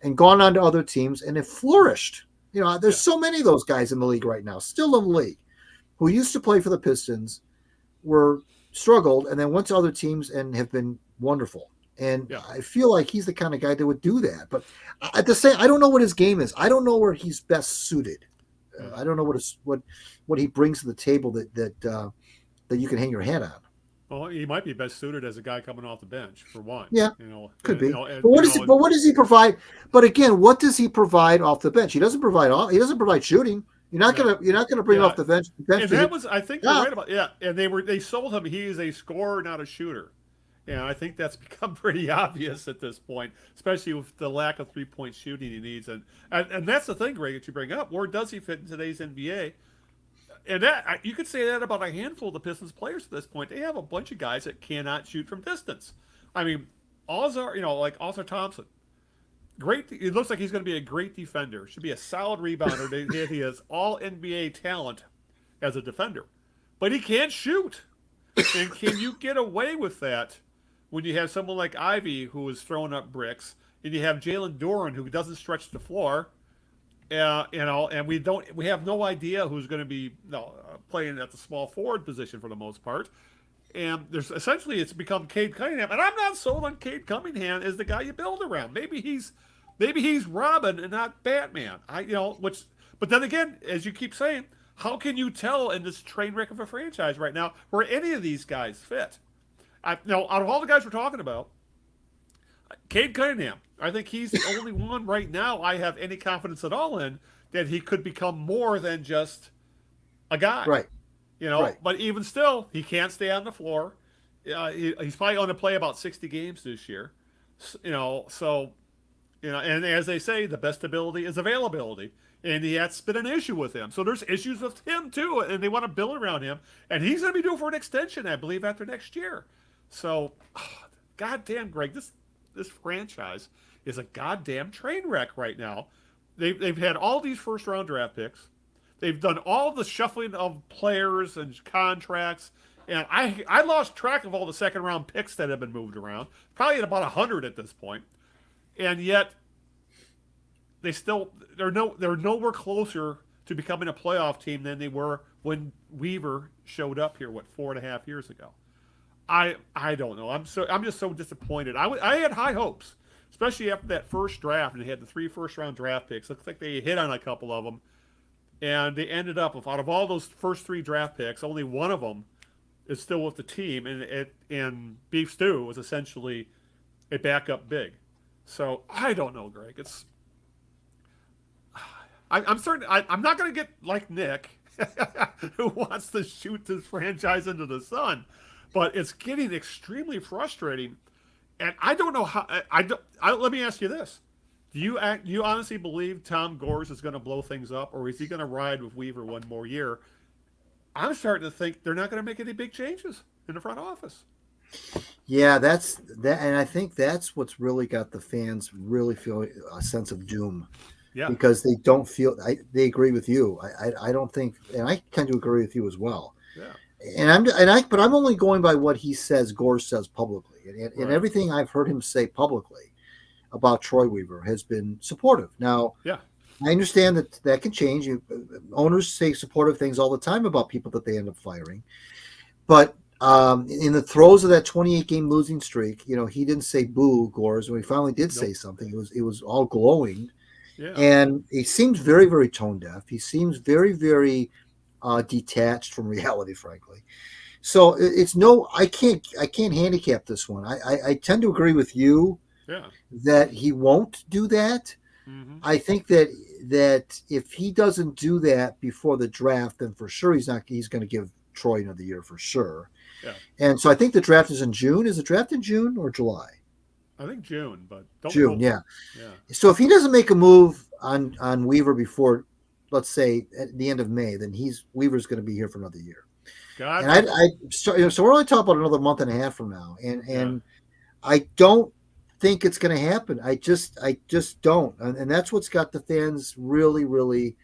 and gone on to other teams and have flourished. You know, there's Yeah, so many of those guys in the league right now, still in the league, who used to play for the Pistons, were struggled, and then went to other teams and have been wonderful. And yeah. I feel like he's the kind of guy that would do that. But at the same, I don't know what his game is. I don't know where he's best suited. Hmm. I don't know what he brings to the table that you can hang your hat on. Well, he might be best suited as a guy coming off the bench for one. Yeah, could You be. know, and But you know, but what does he provide? But again, what does he provide off the bench? He doesn't provide shooting. no, You're not gonna bring him yeah. off the bench And to that hit was, I think you're yeah. right about, yeah. And they sold him. He is a scorer, not a shooter. And I think that's become pretty obvious at this point, especially with the lack of 3-point shooting he needs. And that's the thing, Greg, that you bring up. Where does he fit in today's NBA? And that you could say that about a handful of the Pistons players at this point. They have a bunch of guys that cannot shoot from distance. I mean, Ozar, you know, like Ozar Thompson, great. It looks like he's going to be a great defender. Should be a solid rebounder. He has all NBA talent as a defender, but he can't shoot. And can you get away with that when you have someone like Ivy who is throwing up bricks, and you have Jalen Duran who doesn't stretch the floor? You know, and we have no idea who's going to be playing at the small forward position for the most part. And there's essentially it's become Cade Cunningham, and I'm not sold on Cade Cunningham as the guy you build around. Maybe he's Robin and not Batman. But then again, as you keep saying, how can you tell in this train wreck of a franchise right now where any of these guys fit? Out of all the guys we're talking about, Cade Cunningham, I think he's the only one right now I have any confidence at all in that he could become more than just a guy. Right, right. But even still, he can't stay on the floor. He's probably going to play about 60 games this year. So And as they say, the best ability is availability. And that's been an issue with him. So there's issues with him too, and they want to build around him. And he's going to be due for an extension, I believe, after next year. So, goddamn, Greg, this franchise is a goddamn train wreck right now. They've had all these first round draft picks. They've done all the shuffling of players and contracts. And I lost track of all the second round picks that have been moved around. Probably at about 100 at this point. And yet they're nowhere closer to becoming a playoff team than they were when Weaver showed up here 4.5 years ago. I don't know. I'm just so disappointed. I had high hopes, especially after that first draft, and they had the 3 first round draft picks. Looks like they hit on a couple of them, and they ended up with, out of all those first 3 draft picks, only one of them is still with the team, and Beef Stew was essentially a backup big. So I don't know, Greg. I'm certain I'm not going to get like Nick, who wants to shoot this franchise into the sun, but it's getting extremely frustrating, and I don't know how. Let me ask you this: Do you honestly believe Tom Gores is going to blow things up, or is he going to ride with Weaver one more year? I'm starting to think they're not going to make any big changes in the front office. Yeah, that's that, and I think that's what's really got the fans really feeling a sense of doom. Yeah, Because they don't feel they agree with you. I don't think, and I tend to agree with you as well. yeah, But I'm only going by what he says. Gore says publicly, and right. everything I've heard him say publicly about Troy Weaver has been supportive. Now, Yeah, I understand that can change. Owners say supportive things all the time about people that they end up firing, but in the throes of that 28 game losing streak, he didn't say boo Gores. When he finally did say something, it was all glowing. yeah, And he seems very, very tone deaf. He seems very, very detached from reality, frankly. So it's I can't handicap this one. I tend to agree with you yeah. that he won't do that. Mm-hmm. I think that if he doesn't do that before the draft, then for sure he's going to give Troy another year for sure. Yeah. And so I think the draft is in June. Is the draft in June or July? I think June, but don't June, quote. yeah. Yeah. So if he doesn't make a move on Weaver before, let's say, at the end of May, then Weaver's going to be here for another year. God. And so we're only talking about another month and a half from now, and I don't think it's going to happen. I just don't, and that's what's got the fans really, really,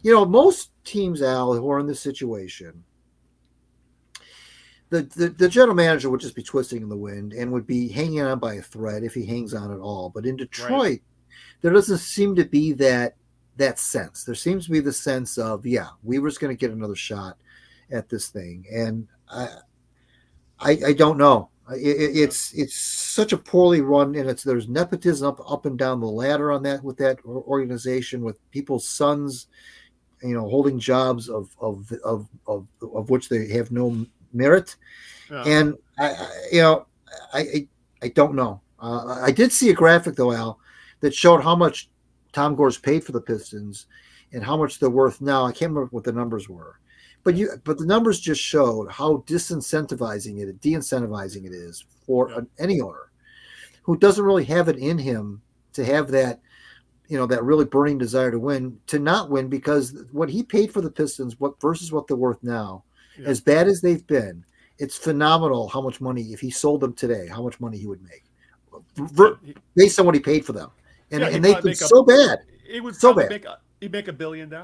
most teams, Al, who are in this situation. The general manager would just be twisting in the wind and would be hanging on by a thread if he hangs on at all. But in Detroit, there doesn't seem to be that sense. There seems to be the sense of, Weaver's going to get another shot at this thing. And I don't know. It's such a poorly run, and there's nepotism up and down the ladder on that with that organization, with people's sons, holding jobs of which they have no merit. Yeah. And I don't know. I did see a graphic though, Al, that showed how much Tom Gores paid for the Pistons and how much they're worth now. I can't remember what the numbers were, but the numbers just showed how de-incentivizing it is for any owner who doesn't really have it in him to have that, that really burning desire to win, to not win, because what he paid for the Pistons, versus what they're worth now, as bad as they've been, it's phenomenal how much money, if he sold them today, how much money he would make based on what he paid for them. And they've been so bad. It would so bad. bad. He'd make $1 billion,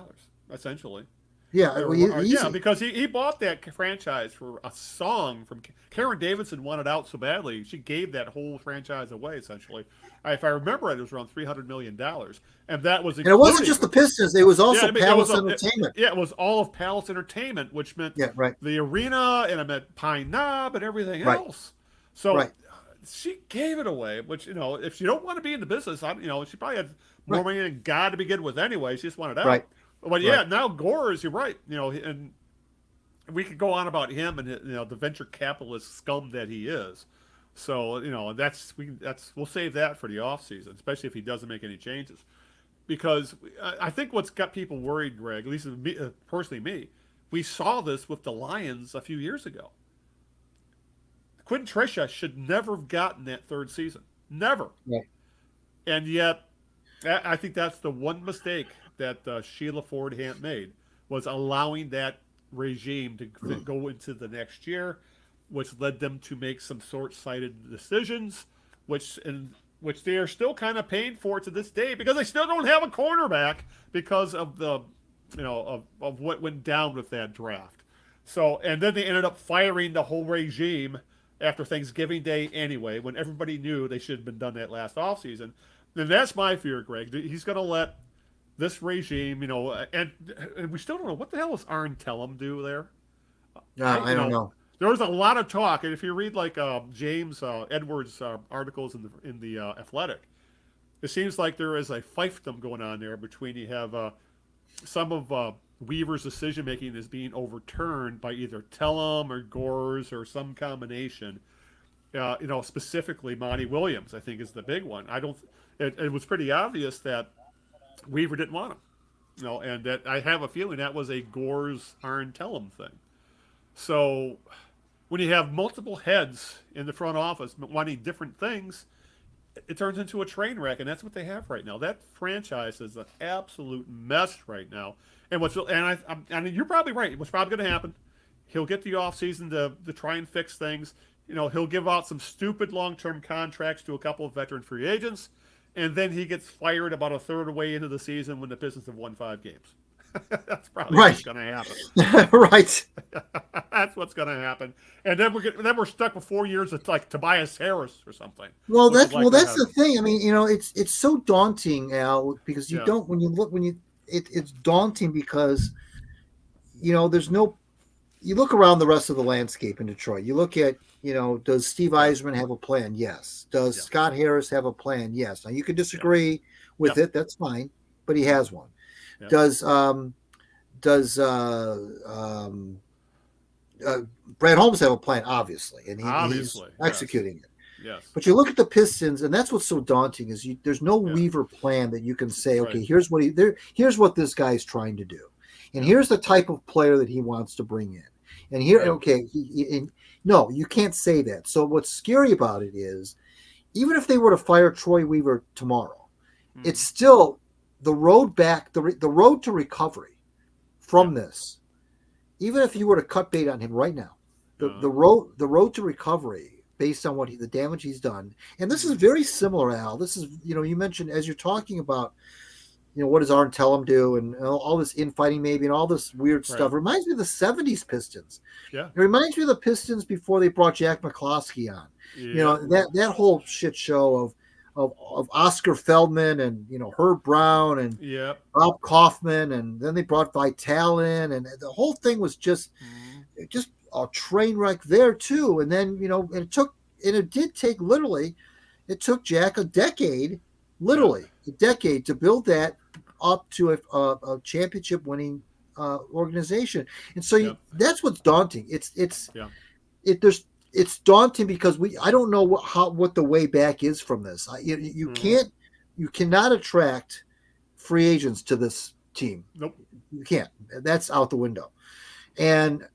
essentially. Yeah, because he bought that franchise for a song from Karen Davidson wanted out so badly, she gave that whole franchise away, essentially. If I remember right, it was around $300 million, and that was. And it wasn't just the Pistons; it was also Palace Entertainment. It was all of Palace Entertainment, which meant the arena, and it meant Pine Knob and everything else. So she gave it away. Which, if you don't want to be in the business, she probably had more money than God to begin with anyway. She just wanted out. Right. But now Gores, you're right. And we could go on about him and the venture capitalist scum that he is. So we'll save that for the offseason, especially if he doesn't make any changes. Because I think what's got people worried, Greg, at least personally me, we saw this with the Lions a few years ago. Quentin Trisha should never have gotten that third season, never. Right. And yet I think that's the one mistake that Sheila Ford Hamp made, was allowing that regime to go into the next year, which led them to make some short-sighted decisions, which they are still kind of paying for to this day, because they still don't have a cornerback because of the of what went down with that draft. So, and then they ended up firing the whole regime after Thanksgiving Day anyway, when everybody knew they should have been done that last offseason. And that's my fear, Greg. He's going to let this regime, and we still don't know what the hell does Arn Tellem do there. I don't know. There was a lot of talk, and if you read like James Edwards' articles in the Athletic, it seems like there is a fiefdom going on there between, you have some of Weaver's decision making is being overturned by either Tellem or Gores or some combination. Specifically Monty Williams, I think, is the big one. It was pretty obvious that Weaver didn't want him, and that I have a feeling that was a Gores Arn Tellem thing. So when you have multiple heads in the front office wanting different things, it turns into a train wreck, and that's what they have right now. That franchise is an absolute mess right now. And I mean, you're probably right. What's probably going to happen? He'll get the offseason to try and fix things. He'll give out some stupid long-term contracts to a couple of veteran free agents, and then he gets fired about a third of the way into the season when the Pistons have won 5 games. That's probably what's going to happen. Right. That's what's going to happen. And then we're stuck with 4 years of like Tobias Harris or something. Well, that's the thing. I mean, it's so daunting, Al, because you don't it's daunting because there's no. You look around the rest of the landscape in Detroit. You look at does Steve Eisman have a plan? Yes. Does Scott Harris have a plan? Yes. Now you can disagree with it. That's fine, but he has one. Yeah. Does Brad Holmes have a plan? Obviously, and he's executing it. Yes. But you look at the Pistons, and that's what's so daunting is there's no Weaver plan that you can say, okay, here's what this guy's trying to do, and here's the type of player that he wants to bring in, and here, no, you can't say that. So what's scary about it is, even if they were to fire Troy Weaver tomorrow, it's still the road back, the road to recovery from this. Even if you were to cut bait on him right now, the road to recovery based on the damage he's done, and this is very similar, Al. This is you mentioned as you're talking about what does Arn Tellem do and all this infighting maybe and all this weird stuff. It reminds me of the 70s Pistons. Yeah, it reminds me of the Pistons before they brought Jack McCloskey on. Yeah. That whole shit show of Oscar Feldman and Herb Brown and Bob Kaufman, and then they brought Vitale in, and the whole thing was just a train wreck there too. And then it did take it took Jack a decade to build that up to a championship winning organization. And so that's what's daunting. It's daunting because I don't know what the way back is from this. You cannot attract free agents to this team. Nope. You can't. That's out the window. And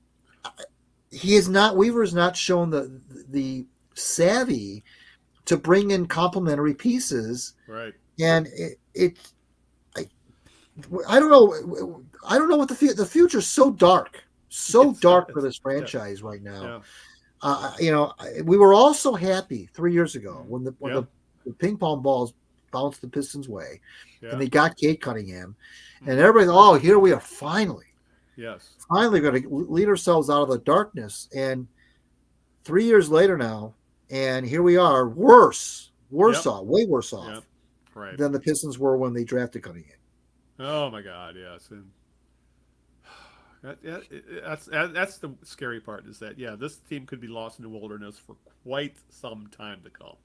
Weaver has not shown the savvy to bring in complementary pieces. Right. And I don't know. I don't know what the future's so dark for this franchise right now. We were all so happy 3 years ago when the ping pong balls bounced the Pistons' way, and they got Kate Cunningham, and everybody, here we are finally going to lead ourselves out of the darkness. And 3 years later now, and here we are, way worse off than the Pistons were when they drafted Cunningham. Oh my God, yes. And that's the scary part, is that this team could be lost in the wilderness for quite some time to come,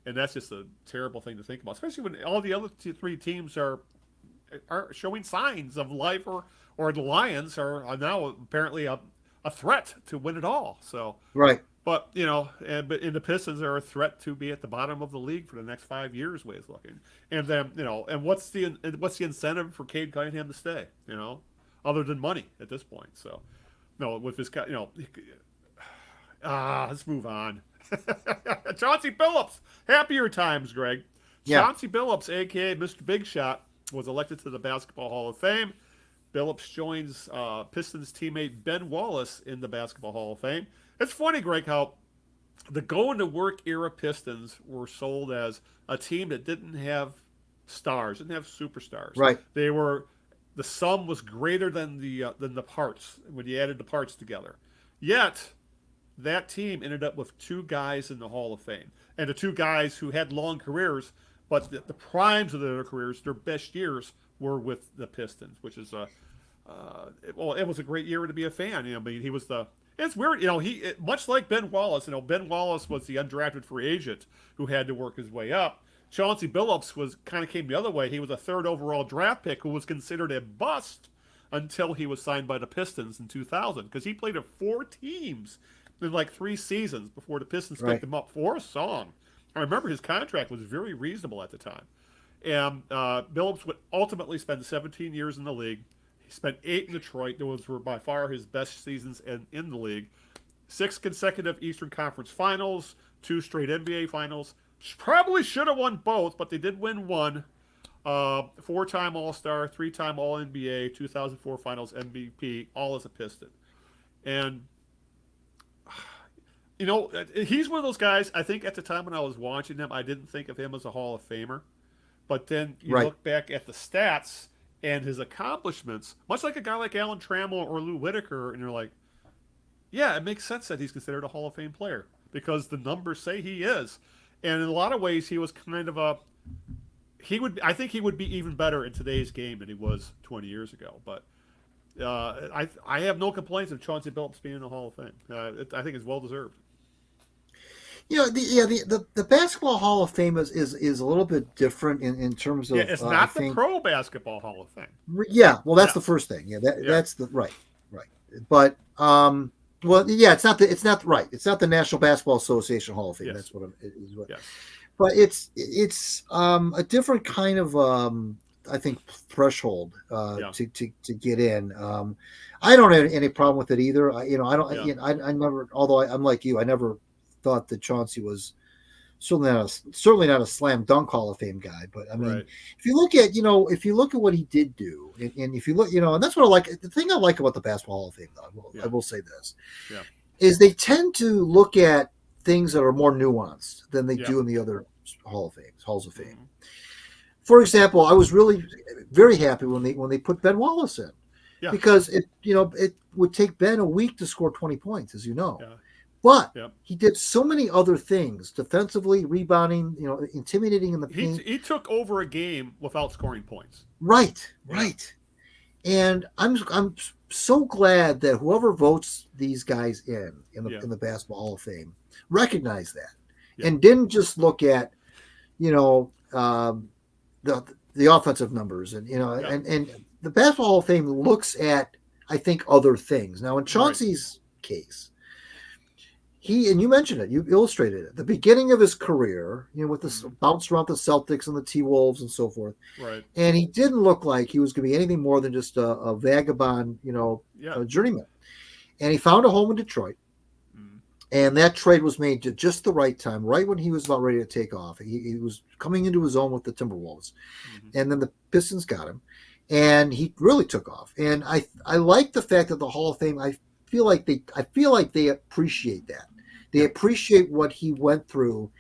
and that's just a terrible thing to think about, especially when all the other 3 teams are showing signs of life, or the Lions are now apparently a threat to win it all. So but the Pistons are a threat to be at the bottom of the league for the next 5 years, way it's looking. And then and what's the incentive for Cade Cunningham to stay? Other than money at this point. So, with this guy, let's move on. Chauncey Billups, happier times, Greg. Yeah. Chauncey Billups, aka Mr. Big Shot, was elected to the Basketball Hall of Fame. Billups joins Pistons teammate Ben Wallace in the Basketball Hall of Fame. It's funny, Greg, how the going to work era Pistons were sold as a team that didn't have stars, didn't have superstars. Right. They were the sum was greater than the parts when you added the parts together. Yet that team ended up with two guys in the Hall of Fame, and the two guys who had long careers, but the primes of their careers, their best years, were with the Pistons, which is it was a great year to be a fan. I mean, he was the. It's weird, much like Ben Wallace. Ben Wallace was the undrafted free agent who had to work his way up. Chauncey Billups was kind of came the other way. He was a third overall draft pick who was considered a bust until he was signed by the Pistons in 2000 because he played at four teams in like 3 seasons before the Pistons picked him up for a song. I remember his contract was very reasonable at the time. And Billups would ultimately spend 17 years in the league. He spent 8 in Detroit. Those were by far his best seasons in the league. 6 consecutive Eastern Conference Finals, 2 straight NBA Finals. Probably should have won both, but they did win one. 4-time All-Star, 3-time All-NBA, 2004 Finals MVP, all as a Piston. And, he's one of those guys, I think at the time when I was watching him, I didn't think of him as a Hall of Famer. But then you look back at the stats and his accomplishments, much like a guy like Alan Trammell or Lou Whitaker, and you're like, yeah, it makes sense that he's considered a Hall of Fame player because the numbers say he is. And in a lot of ways, he was kind of I think he would be even better in today's game than he was 20 years ago. But I have no complaints of Chauncey Billups being in the Hall of Fame. I think it's well deserved. The Basketball Hall of Fame is a little bit different in terms of. It's not the Pro Basketball Hall of Fame. Yeah, well, that's the first thing. That's the right. But it's not right. It's not the National Basketball Association Hall of Fame. Yes. That's what it is. Yes. But it's a different kind of I think threshold to get in. I don't have any problem with it either. I don't. I never. Although I'm like you, I never thought that Chauncey was certainly not a slam dunk Hall of Fame guy. But I mean, if you look at what he did do, and if you look, and that's what I like. The thing I like about the Basketball Hall of Fame, though, I will say this, is they tend to look at things that are more nuanced than they do in the other Halls of Fame. Mm-hmm. For example, I was really very happy when they put Ben Wallace in, because it would take Ben a week to score 20 points, as you know. Yeah. But he did so many other things: defensively, rebounding, intimidating in the paint. He took over a game without scoring points. Right. And I'm so glad that whoever votes these guys in the Basketball Hall of Fame recognized that and didn't just look at the offensive numbers and and the Basketball Hall of Fame looks at, I think, other things. Now in Chauncey's case, and you mentioned it, you illustrated it. The beginning of his career, with the bounce around the Celtics and the T-Wolves and so forth. Right. And he didn't look like he was going to be anything more than just a vagabond, a journeyman. And he found a home in Detroit. Mm. And that trade was made at just the right time, right when he was about ready to take off. He was coming into his own with the Timberwolves. Mm-hmm. And then the Pistons got him. And he really took off. And I like the fact that the Hall of Fame, I feel like they appreciate that. They appreciate what he went through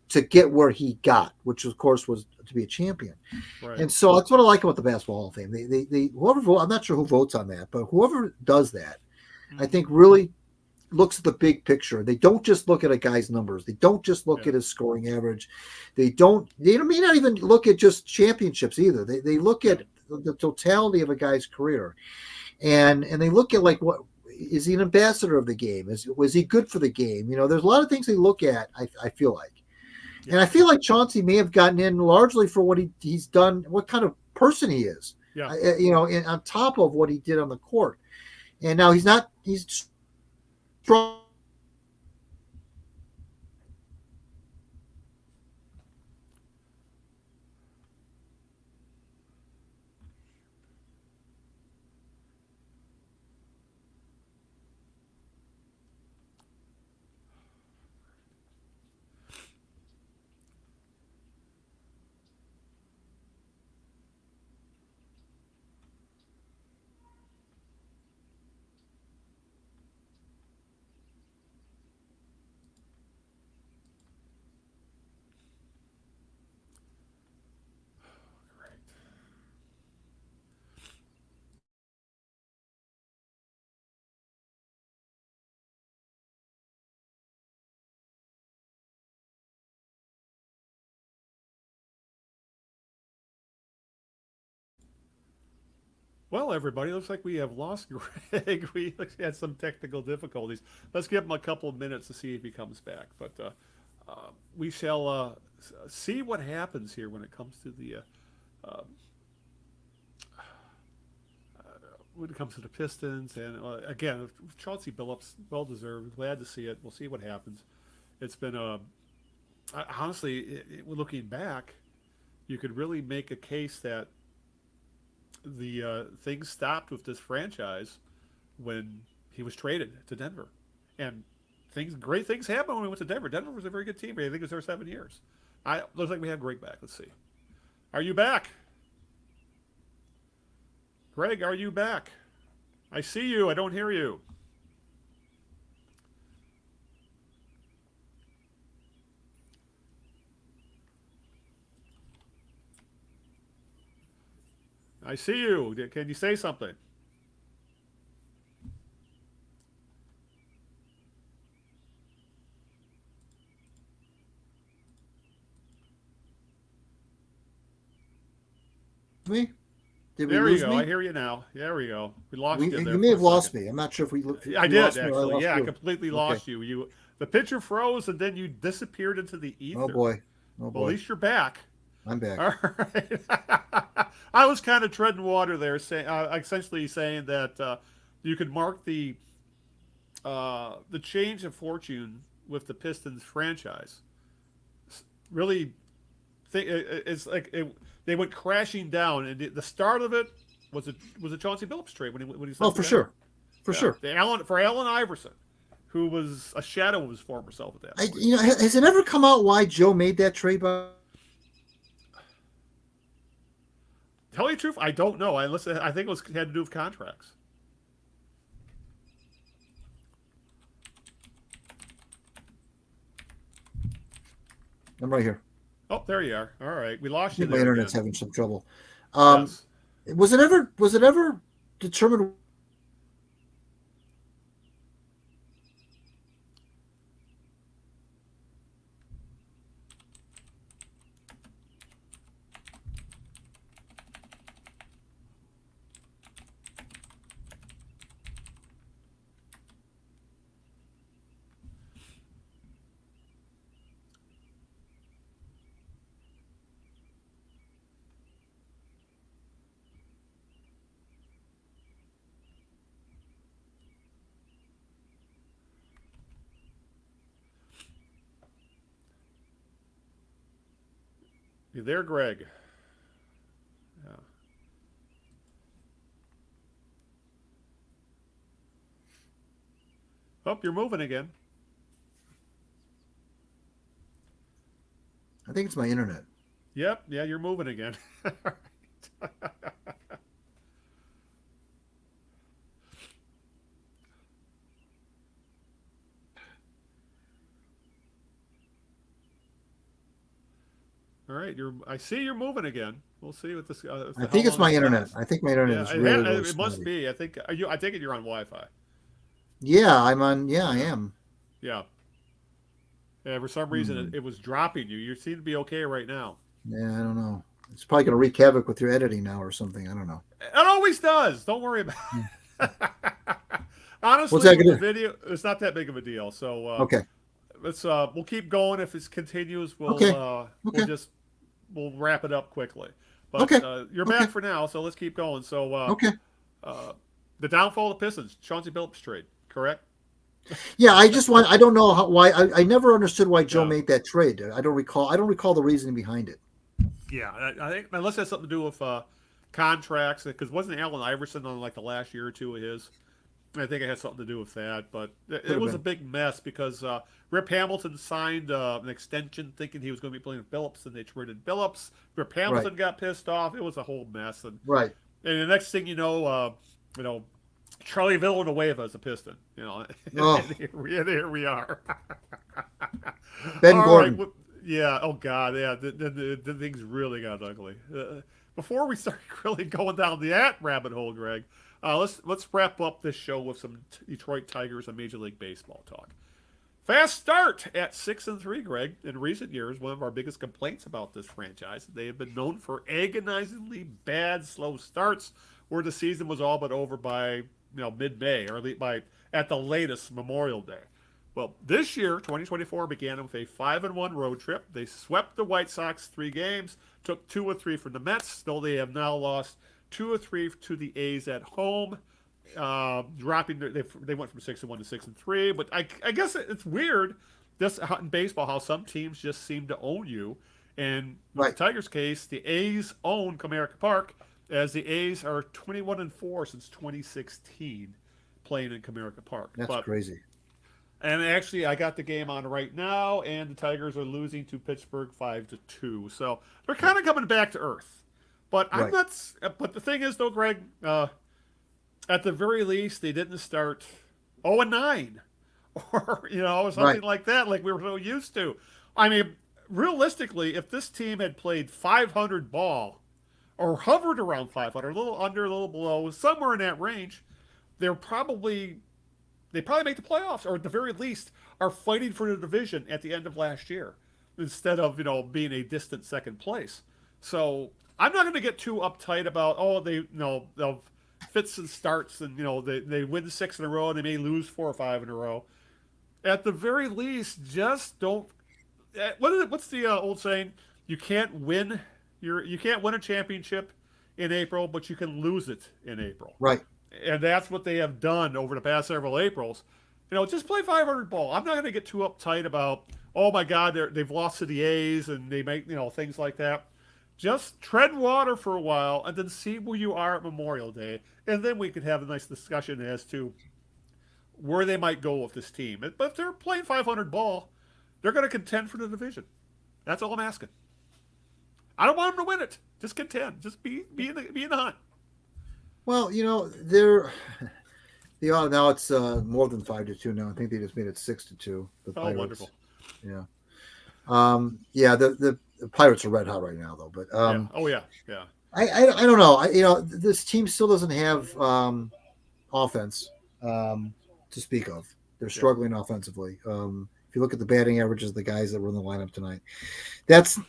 to get where he got, which of course was to be a champion. Right. And so that's what I like about the Basketball Hall of Fame. They whoever vote, I'm not sure who votes on that, but whoever does that, I think really looks at the big picture. They don't just look at a guy's numbers. They don't just look at his scoring average. They may not even look at just championships either. They look at the totality of a guy's career, and they look at like what. Is he an ambassador of the game? Was he good for the game? There's a lot of things they look at, I feel like. Yeah. And I feel like Chauncey may have gotten in largely for what he's done, what kind of person he is, on top of what he did on the court. And now he's strong. Well, everybody, looks like we have lost Greg. We had some technical difficulties. Let's give him a couple of minutes to see if he comes back. But we shall see what happens here uh, when it comes to the Pistons. And again, Chauncey Billups, well deserved. Glad to see it. We'll see what happens. It's been honestly, looking back, you could really make a case that the things stopped with this franchise when he was traded to Denver, and great things happened when we went to Denver. Denver was a very good team. I think it was there 7 years. Looks like we have Greg back. Let's see. Are you back, Greg? Are you back? I see you. I don't hear you. I see you. Can you say something? Me? Did we There you lose go. me? I hear you now. There we go. We lost you there. You may For have a lost second. me. I'm not sure if we. I you did lost me or actually. lost Yeah, I you. completely Okay. lost you. The picture froze and then you disappeared into the ether. Oh boy. Oh Well, at boy. least you're back. I'm back. All right. I was kind of treading water there, essentially saying that you could mark the change of fortune with the Pistons franchise. Really, it's like they went crashing down, and the start of it was a Chauncey Billups trade when he Oh, for sure, for sure. Allen Iverson, who was a shadow of his former self at that point. Has it ever come out why Joe made that trade? Tell you the truth, I don't know. I think it had to do with contracts. I'm right here. Oh, there you are. All right, we lost I you think my there internet's again. having some trouble. Yes. Was it ever determined? You there, Greg? Yeah. Oh, you're moving again. I think it's my internet. Yep. Yeah, you're moving again. All right. I see you're moving again. We'll see what this. I think it's my internet. I think my internet is really, really it must spotty. be. I think. I take it you're on Wi-Fi. Yeah, I'm on. Yeah, I am. Yeah. Yeah. For some reason, it was dropping you. You seem to be okay right now. Yeah, I don't know. It's probably going to wreak havoc with your editing now or something. I don't know. It always does. Don't worry about it. Honestly, What's that with gonna the video, it's not that big of a deal. So Okay. we'll keep going. If it continues, Okay. we'll wrap it up quickly. But Okay. you're Okay. back for now, so let's keep going. So Okay. the downfall of the Pistons, Chauncey Billups trade, correct? Yeah, I don't know why. I never understood why Joe Yeah. made that trade. I don't recall the reasoning behind it. Yeah, I think unless it has something to do with contracts, because wasn't Allen Iverson on like the last year or two of his? I think it had something to do with that, but it was a big mess because Rip Hamilton signed an extension thinking he was going to be playing with Billups, and they traded Billups. Rip Hamilton got pissed off. It was a whole mess, and the next thing you know, Charlie Villanueva is a Piston. Oh. And here we are. Ben All Gordon. right, yeah. Oh God. Yeah. The things really got ugly. Before we start really going down that rabbit hole, Greg, let's wrap up this show with some Detroit Tigers and Major League Baseball talk. Fast start at 6-3, Greg. In recent years, one of our biggest complaints about this franchise, they have been known for agonizingly bad, slow starts where the season was all but over by mid-May or at the latest Memorial Day. Well, this year, 2024, began with a 5-1 road trip. They swept the White Sox 3 games, took 2 of 3 from the Mets, though they have now lost 2 of 3 to the A's at home, dropping. They went from 6-1 to 6-3. But I guess it's weird, this in baseball, how some teams just seem to own you. And in the Tigers' case, the A's own Comerica Park, as the A's are 21-4 since 2016, playing in Comerica Park. That's crazy. And actually, I got the game on right now, and the Tigers are losing to Pittsburgh 5-2. So they're kind of coming back to earth. But I'm not. But the thing is, though, Greg, at the very least, they didn't start 0-9, or something like that, like we were so used to. I mean, realistically, if this team had played 500 ball, or hovered around 500, a little under, a little below, somewhere in that range, they probably make the playoffs, or at the very least are fighting for the division at the end of last year, instead of being a distant second place. So I'm not going to get too uptight about they'll fits and starts, and they win 6 in a row and they may lose 4 or 5 in a row. At the very least, just don't. What's the old saying? You can't win a championship in April, but you can lose it in April. Right. And that's what they have done over the past several Aprils. Just play 500 ball. I'm not going to get too uptight about, oh my God, they've lost to the A's and they make, things like that. Just tread water for a while and then see where you are at Memorial Day. And then we could have a nice discussion as to where they might go with this team. But if they're playing 500 ball, they're going to contend for the division. That's all I'm asking. I don't want them to win it. Just contend. Just be in the hunt. Well, they're now it's more than 5-2 now. I think they just made it 6-2. The Pirates. Wonderful. Yeah. The Pirates are red hot right now, though. But yeah. I don't know. This team still doesn't have offense to speak of. They're struggling offensively. If you look at the batting averages of the guys that were in the lineup tonight, that's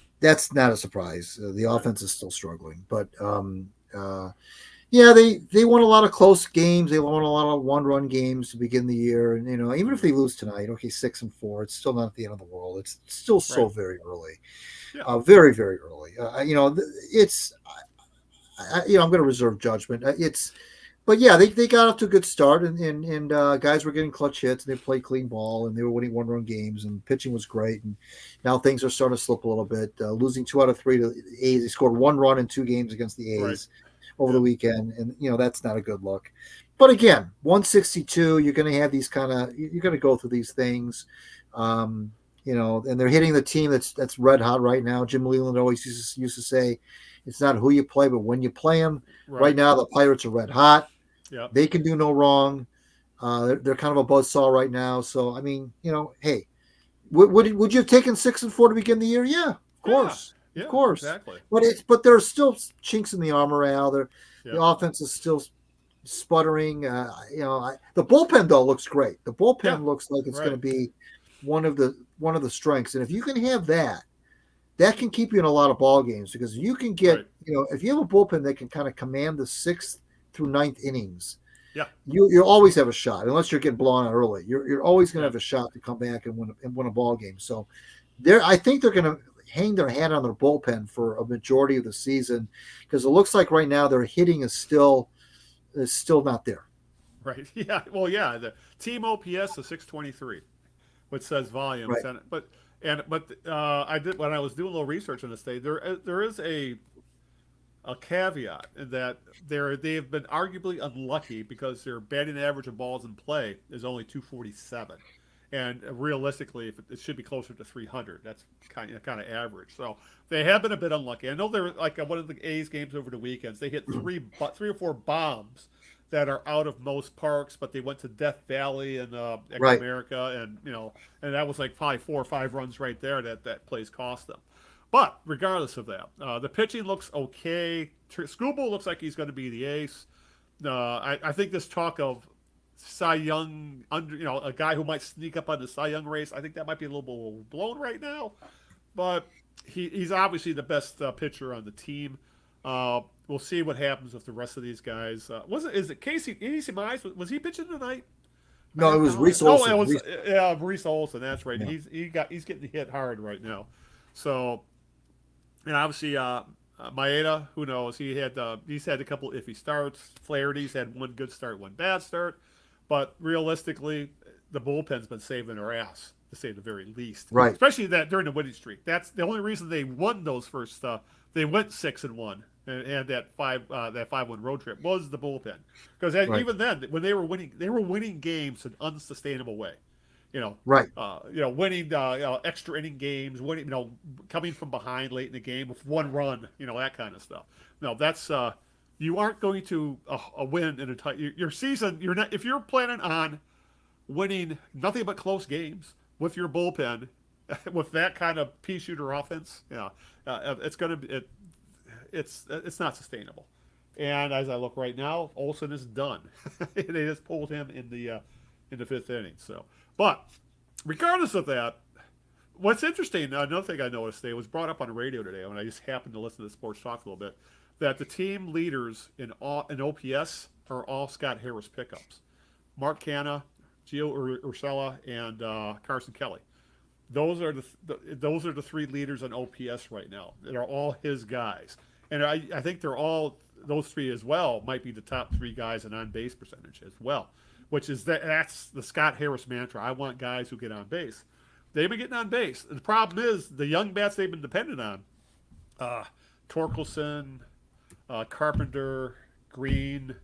not a surprise. The offense is still struggling, but they won a lot of close games. They won a lot of one-run games to begin the year, and even if they lose tonight, 6-4, it's still not at the end of the world. It's still so very early, very, very early. I'm going to reserve judgment. But they got off to a good start, and guys were getting clutch hits, and they played clean ball, and they were winning one-run games, and pitching was great. And now things are starting to slip a little bit. Losing 2 out of 3 to the A's, they scored 1 run in 2 games against the A's over the weekend, and that's not a good look. But again, 162, you're going to have these you're going to go through these things, and they're hitting the team that's red hot right now. Jim Leland always used to say, it's not who you play, but when you play them. Right now, the Pirates are red hot. Yeah, they can do no wrong. They're kind of a buzzsaw right now. So I mean, hey, would you have taken 6-4 to begin the year? Yeah, of course. Yeah, of course. Exactly. But there's still chinks in the armor, Al. The offense is still sputtering. The bullpen though looks great. The bullpen looks like it's going to be one of the strengths. And if you can have that can keep you in a lot of ball games, because you can get if you have a bullpen that can kind of command the 6th through 9th innings. Yeah, you always have a shot, unless you're getting blown out early. You're always going to have a shot to come back and win a ball game. So I think they're going to hang their hat on their bullpen for a majority of the season, because it looks like right now their hitting is still not there. Right. Yeah. Well, yeah. The team OPS is 623, which says volumes. Right. But I did, when I was doing a little research on this day, there is a caveat that they have been arguably unlucky because their batting average of balls in play is only 247, and realistically, it should be closer to 300. That's kind of average. So they have been a bit unlucky. I know they're like one of the A's games over the weekends. They hit 3 or 4 bombs that are out of most parks, but they went to Death Valley and America, and and that was like probably 4 or 5 runs right there that place cost them. But regardless of that, the pitching looks okay. Skubal looks like he's going to be the ace. I think this talk of Cy Young, a guy who might sneak up on the Cy Young race, I think that might be a little bit overblown right now. But he's obviously the best pitcher on the team. We'll see what happens with the rest of these guys. Is it Casey Mize? Was he pitching tonight? I No, it have was no. Reese Oh, it Olson. was yeah, Maurice Olson. That's right. Yeah. He's getting hit hard right now. So, and obviously Maeda, who knows? He's had a couple iffy starts. Flaherty's had one good start, one bad start, but realistically, the bullpen's been saving their ass, to say the very least. Right. Especially that during the winning streak. That's the only reason they won those first. They went 6-1 and that 5-1 road trip was the bullpen, because Right. even then when they were winning games in an unsustainable way. Right. Winning extra inning games, coming from behind late in the game with one run, that kind of stuff. No, that's you aren't going to win in your season. You're not if you're planning on winning nothing but close games with your bullpen, with that kind of pea shooter offense. It's going to be it's not sustainable. And as I look right now, Olson is done. They just pulled him in the fifth inning. So. But regardless of that, what's interesting, another thing I noticed today was brought up on the radio today when I just happened to listen to Sports Talk a little bit, that the team leaders in OPS are all Scott Harris pickups. Mark Canha, Gio Urshela, and Carson Kelly. Those are the three leaders in OPS right now. They're all his guys. And I think those three as well might be the top three guys in on-base percentage as well. Which is that's the Scott Harris mantra. I want guys who get on base. They've been getting on base. The problem is the young bats they've been dependent on, Torkelson, Carpenter, Green,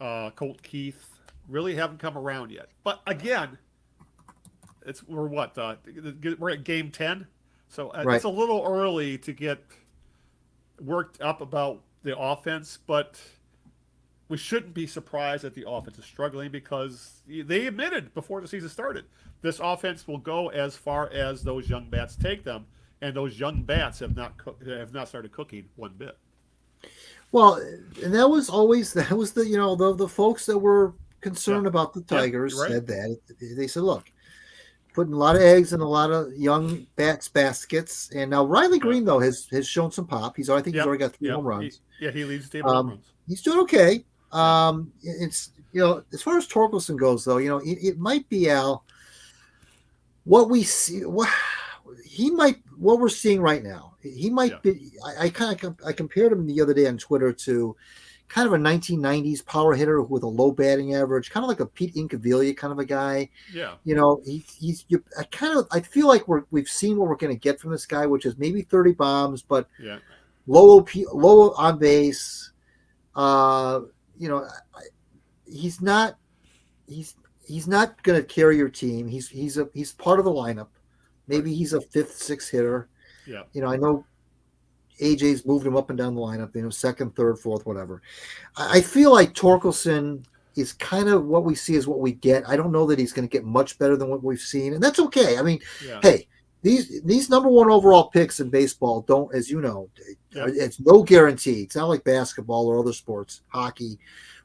Colt Keith, really haven't come around yet. But again, we're at game 10, so Right. It's a little early to get worked up about the offense, but we shouldn't be surprised that the offense is struggling, because they admitted before the season started this offense will go as far as those young bats take them, and those young bats have not started cooking one bit. Well, and that was the folks that were concerned about the Tigers right. said that. They said, look, putting a lot of eggs in a lot of young bats baskets, and now Riley Green though has shown some pop. He's already got 3 home runs. He leads the team home runs. He's doing okay. It's as far as Torkelson goes, though, it might be Al. What we see, what we're seeing right now, he might be. I compared him the other day on Twitter to kind of a 1990s power hitter with a low batting average, kind of like a Pete Incaviglia kind of a guy. Yeah. I feel like we've seen what we're going to get from this guy, which is maybe 30 bombs, but low on base. He's not going to carry your team. He's part of the lineup. Maybe he's a 5th, 6th hitter. Yeah. I know AJ's moved him up and down the lineup, 2nd, 3rd, 4th, whatever. I feel like Torkelson is kind of what we see is what we get. I don't know that he's going to get much better than what we've seen, and that's okay. I mean, hey, these number 1 overall picks in baseball don't, as you know, it's no guarantee. It's not like basketball or other sports, hockey,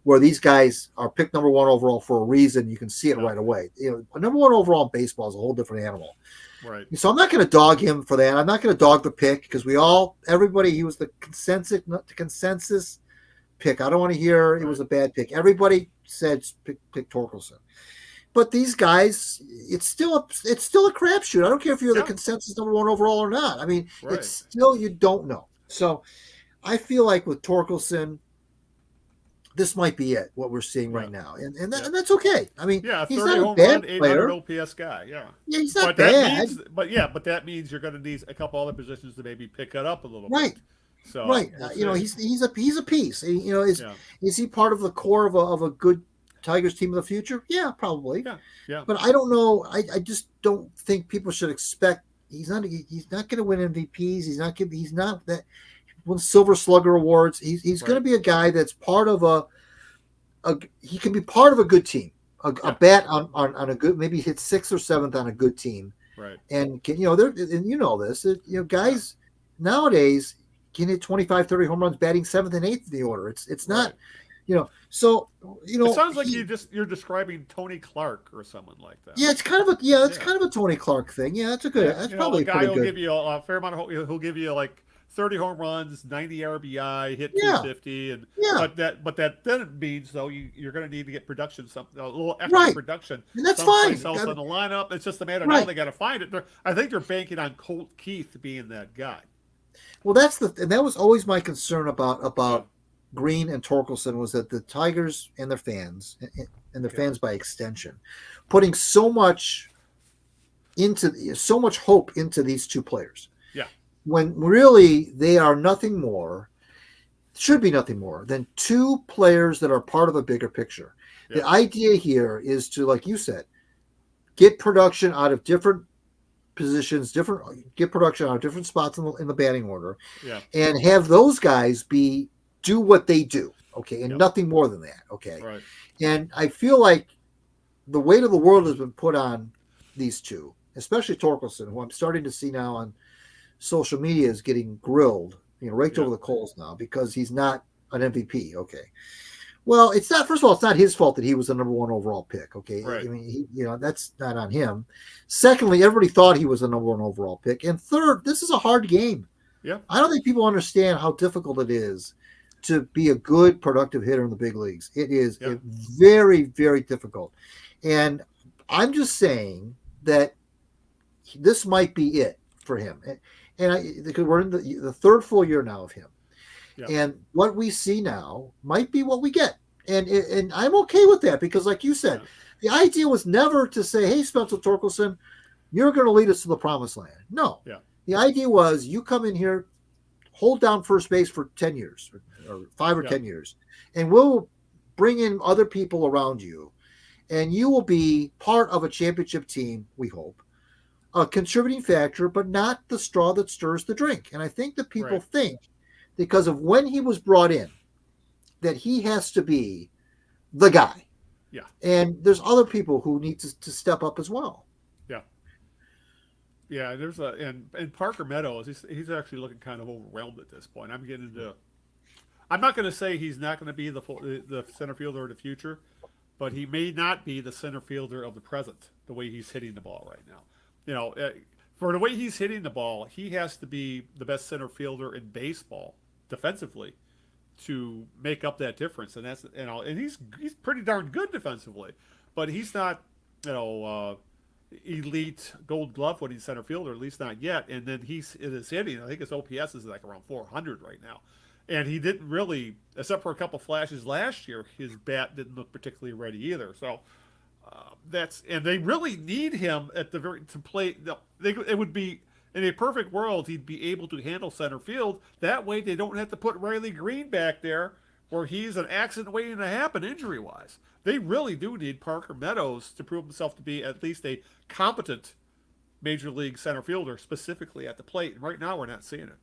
where these guys are picked number 1 overall for a reason. You can see it right away. Number 1 overall in baseball is a whole different animal. Right. So I'm not going to dog him for that. I'm not going to dog the pick, because he was the consensus pick. I don't want to hear it was a bad pick. Everybody said pick Torkelson. But these guys, it's still a crapshoot. I don't care if you're the consensus number 1 overall or not. I mean, it's still, you don't know. So I feel like with Torkelson, this might be it, what we're seeing right now. And that's okay. I mean, he's not a bad player. 800 OPS guy, yeah. Yeah, he's not bad. But that means you're going to need a couple other positions to maybe pick it up a little bit. So, we'll he's a piece. Is he part of the core of a good Tigers team of the future? Yeah, probably. Yeah. But I don't know. I just don't think people should expect he's not going to win MVPs. He's not that win Silver Slugger awards. He's going to be a guy that's part of he can be part of a good team. A bat on a good, maybe hit 6th or 7th on a good team. Right. And guys nowadays can hit 25, 30 home runs batting 7th and 8th in the order. It's not, so it sounds like you're describing Tony Clark or someone like that. Yeah, it's kind of kind of a Tony Clark thing. Yeah, that's probably a guy who'll give you a fair amount of, he'll give you like 30 home runs, 90 RBI, hit Yeah, 250, and yeah, but that then means though you're going to need to get production, something a little extra right, production and that's someplace fine. else in the lineup. It's just a matter now Right. they got to find it. I think they're banking on Colt Keith being that guy. Well, and that was always my concern Yeah. about Green and Torkelson was that the Tigers and their Yeah. fans by extension, putting so much hope into these two players Yeah. when really they are nothing more, should be nothing more than two players that are part of a bigger picture. Yeah. The idea here is to, like you said, get production out of different positions, get production out of different spots in the batting order, Yeah. and have those guys do what they do, okay, and Yep. nothing more than that, okay. Right. And I feel like the weight of the world has been put on these two, especially Torkelson, who I'm starting to see now on social media is getting grilled, raked Yeah. over the coals now because he's not an MVP. Okay. Well, it's not. First of all, it's not his fault that he was the number one overall pick. Okay, Right. I mean, that's not on him. Secondly, everybody thought he was the number one overall pick, and third, this is a hard game. Yeah. I don't think people understand how difficult it is to be a good, productive hitter in the big leagues. It is Yeah. very, very difficult, and I'm just saying that this might be it for him. Because we're in the third full year now of him. Yeah. And what we see now might be what we get. And I'm okay with that because, like you said, the idea was never to say, hey, Spencer Torkelson, you're going to lead us to the promised land. No. Yeah. The idea was you come in here, hold down first base for 10 years or 5 or 10 years, and we'll bring in other people around you, and you will be part of a championship team, we hope, a contributing factor, but not the straw that stirs the drink. And I think that people think because of when he was brought in that he has to be the guy. Yeah. And there's other people who need to step up as well. Yeah. Yeah. There's and Parker Meadows. He's actually looking kind of overwhelmed at this point. I'm getting into. I'm not going to say he's not going to be the center fielder of the future, but he may not be the center fielder of the present. The way he's hitting the ball right now, for the way he's hitting the ball, he has to be the best center fielder in baseball defensively to make up that difference. And that's and he's pretty darn good defensively, but he's not elite Gold Glove when he's center fielder, at least not yet. And then he's in his hitting. I think his OPS is like around 400 right now. And he didn't really, except for a couple flashes last year, his bat didn't look particularly ready either. So and they really need him at to play. It would be in a perfect world he'd be able to handle center field. That way they don't have to put Riley Green back there where he's an accident waiting to happen injury wise. They really do need Parker Meadows to prove himself to be at least a competent major league center fielder, specifically at the plate. And right now we're not seeing it.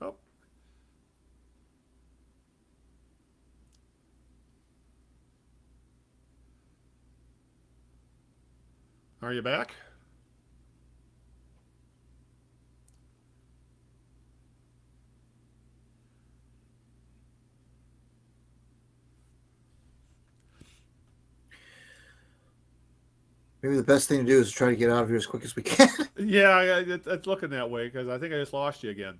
Oh. Are you back? Maybe the best thing to do is try to get out of here as quick as we can. Yeah, it's looking that way because I think I just lost you again.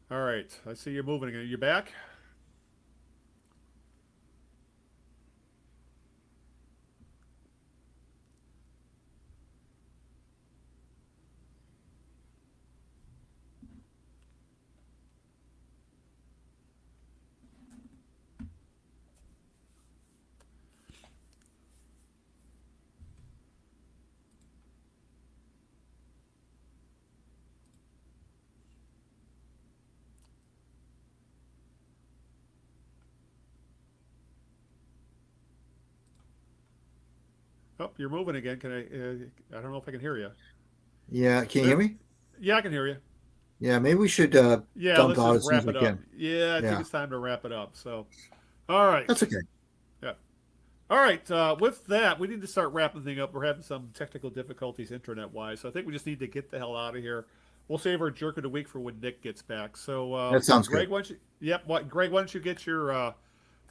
All right, I see you moving again. You back? Oh, you're moving again. Can I? I don't know if I can hear you. Yeah, can you hear me? Yeah, I can hear you. Yeah, maybe we should Yeah, dump let's out just as soon as wrap we it up. can. Yeah, I think Yeah, it's time to wrap it up. So, all right. that's okay. Yeah. All right. With that, we need to start wrapping things up. We're having some technical difficulties internet wise. So I think we just need to get the hell out of here. We'll save our jerk of the week for when Nick gets back. So, That sounds good. Greg, why don't you, yep, Greg, why don't you get your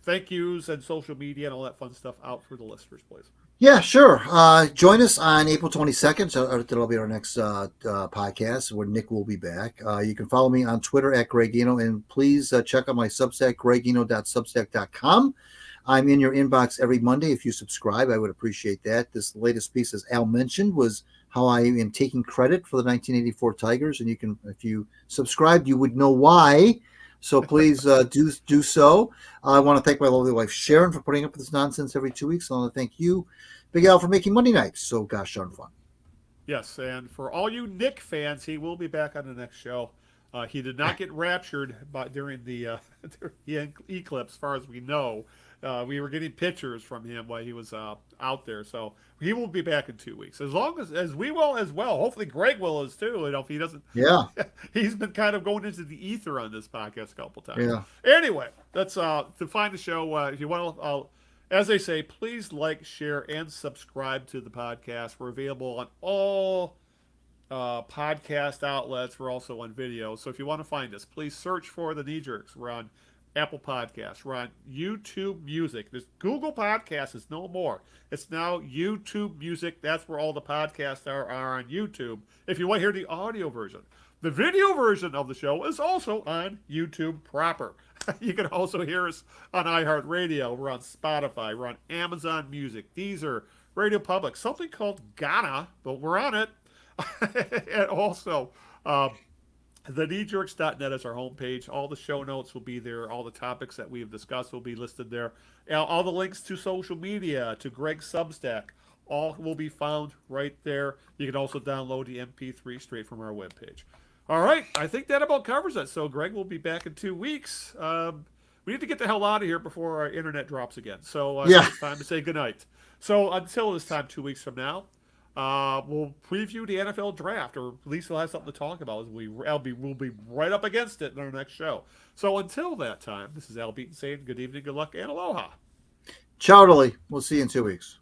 thank yous and social media and all that fun stuff out for the listeners, please? Yeah, sure. Join us on April 22nd. So that'll be our next podcast where Nick will be back. You can follow me on Twitter at Gregino, and please check out my Substack, gregino.substack.com. I'm in your inbox every Monday. If you subscribe, I would appreciate that. This latest piece, as Al mentioned, was how I am taking credit for the 1984 Tigers, and you can, if you subscribed, you would know why. So please do so. I want to thank my lovely wife Sharon for putting up with this nonsense every 2 weeks. I want to thank you, Big Al, for making Monday nights so gosh darn fun. Yes, and for all you Nick fans, he will be back on the next show. He did not get raptured during the eclipse, as far as we know. We were getting pictures from him while he was out there, so he will be back in 2 weeks. As long as we will as well. Hopefully, Greg will as too. You know, if he doesn't, Yeah, he's been kind of going into the ether on this podcast a couple times. yeah. Anyway, that's to find the show. If you want to, as they say, please like, share, and subscribe to the podcast. We're available on all podcast outlets. We're also on video. So if you want to find us, please search for the Knee Jerks. We're on Apple Podcasts. We're on YouTube Music. This Google Podcasts is no more. It's now YouTube Music. That's where all the podcasts are on YouTube. If you want to hear the audio version, the video version of the show is also on YouTube proper. You can also hear us on iHeartRadio. We're on Spotify. We're on Amazon Music. Deezer, Radio Public, something called Ghana, but we're on it. And also, thekneejerks.net is our homepage. All the show notes will be there. All the topics that we've discussed will be listed there. All the links to social media, to Greg's Substack, all will be found right there. You can also download the MP3 straight from our webpage. All right, I think that about covers it. So Greg will be back in 2 weeks. We need to get the hell out of here before our internet drops again. So Yeah. it's time to say goodnight. So until this time, 2 weeks from now, we'll preview the NFL draft, or at least we'll have something to talk about. We'll be right up against it in our next show. So until that time, this is Al Beaton saying good evening, good luck, and aloha. Ciao, Dolly. We'll see you in 2 weeks.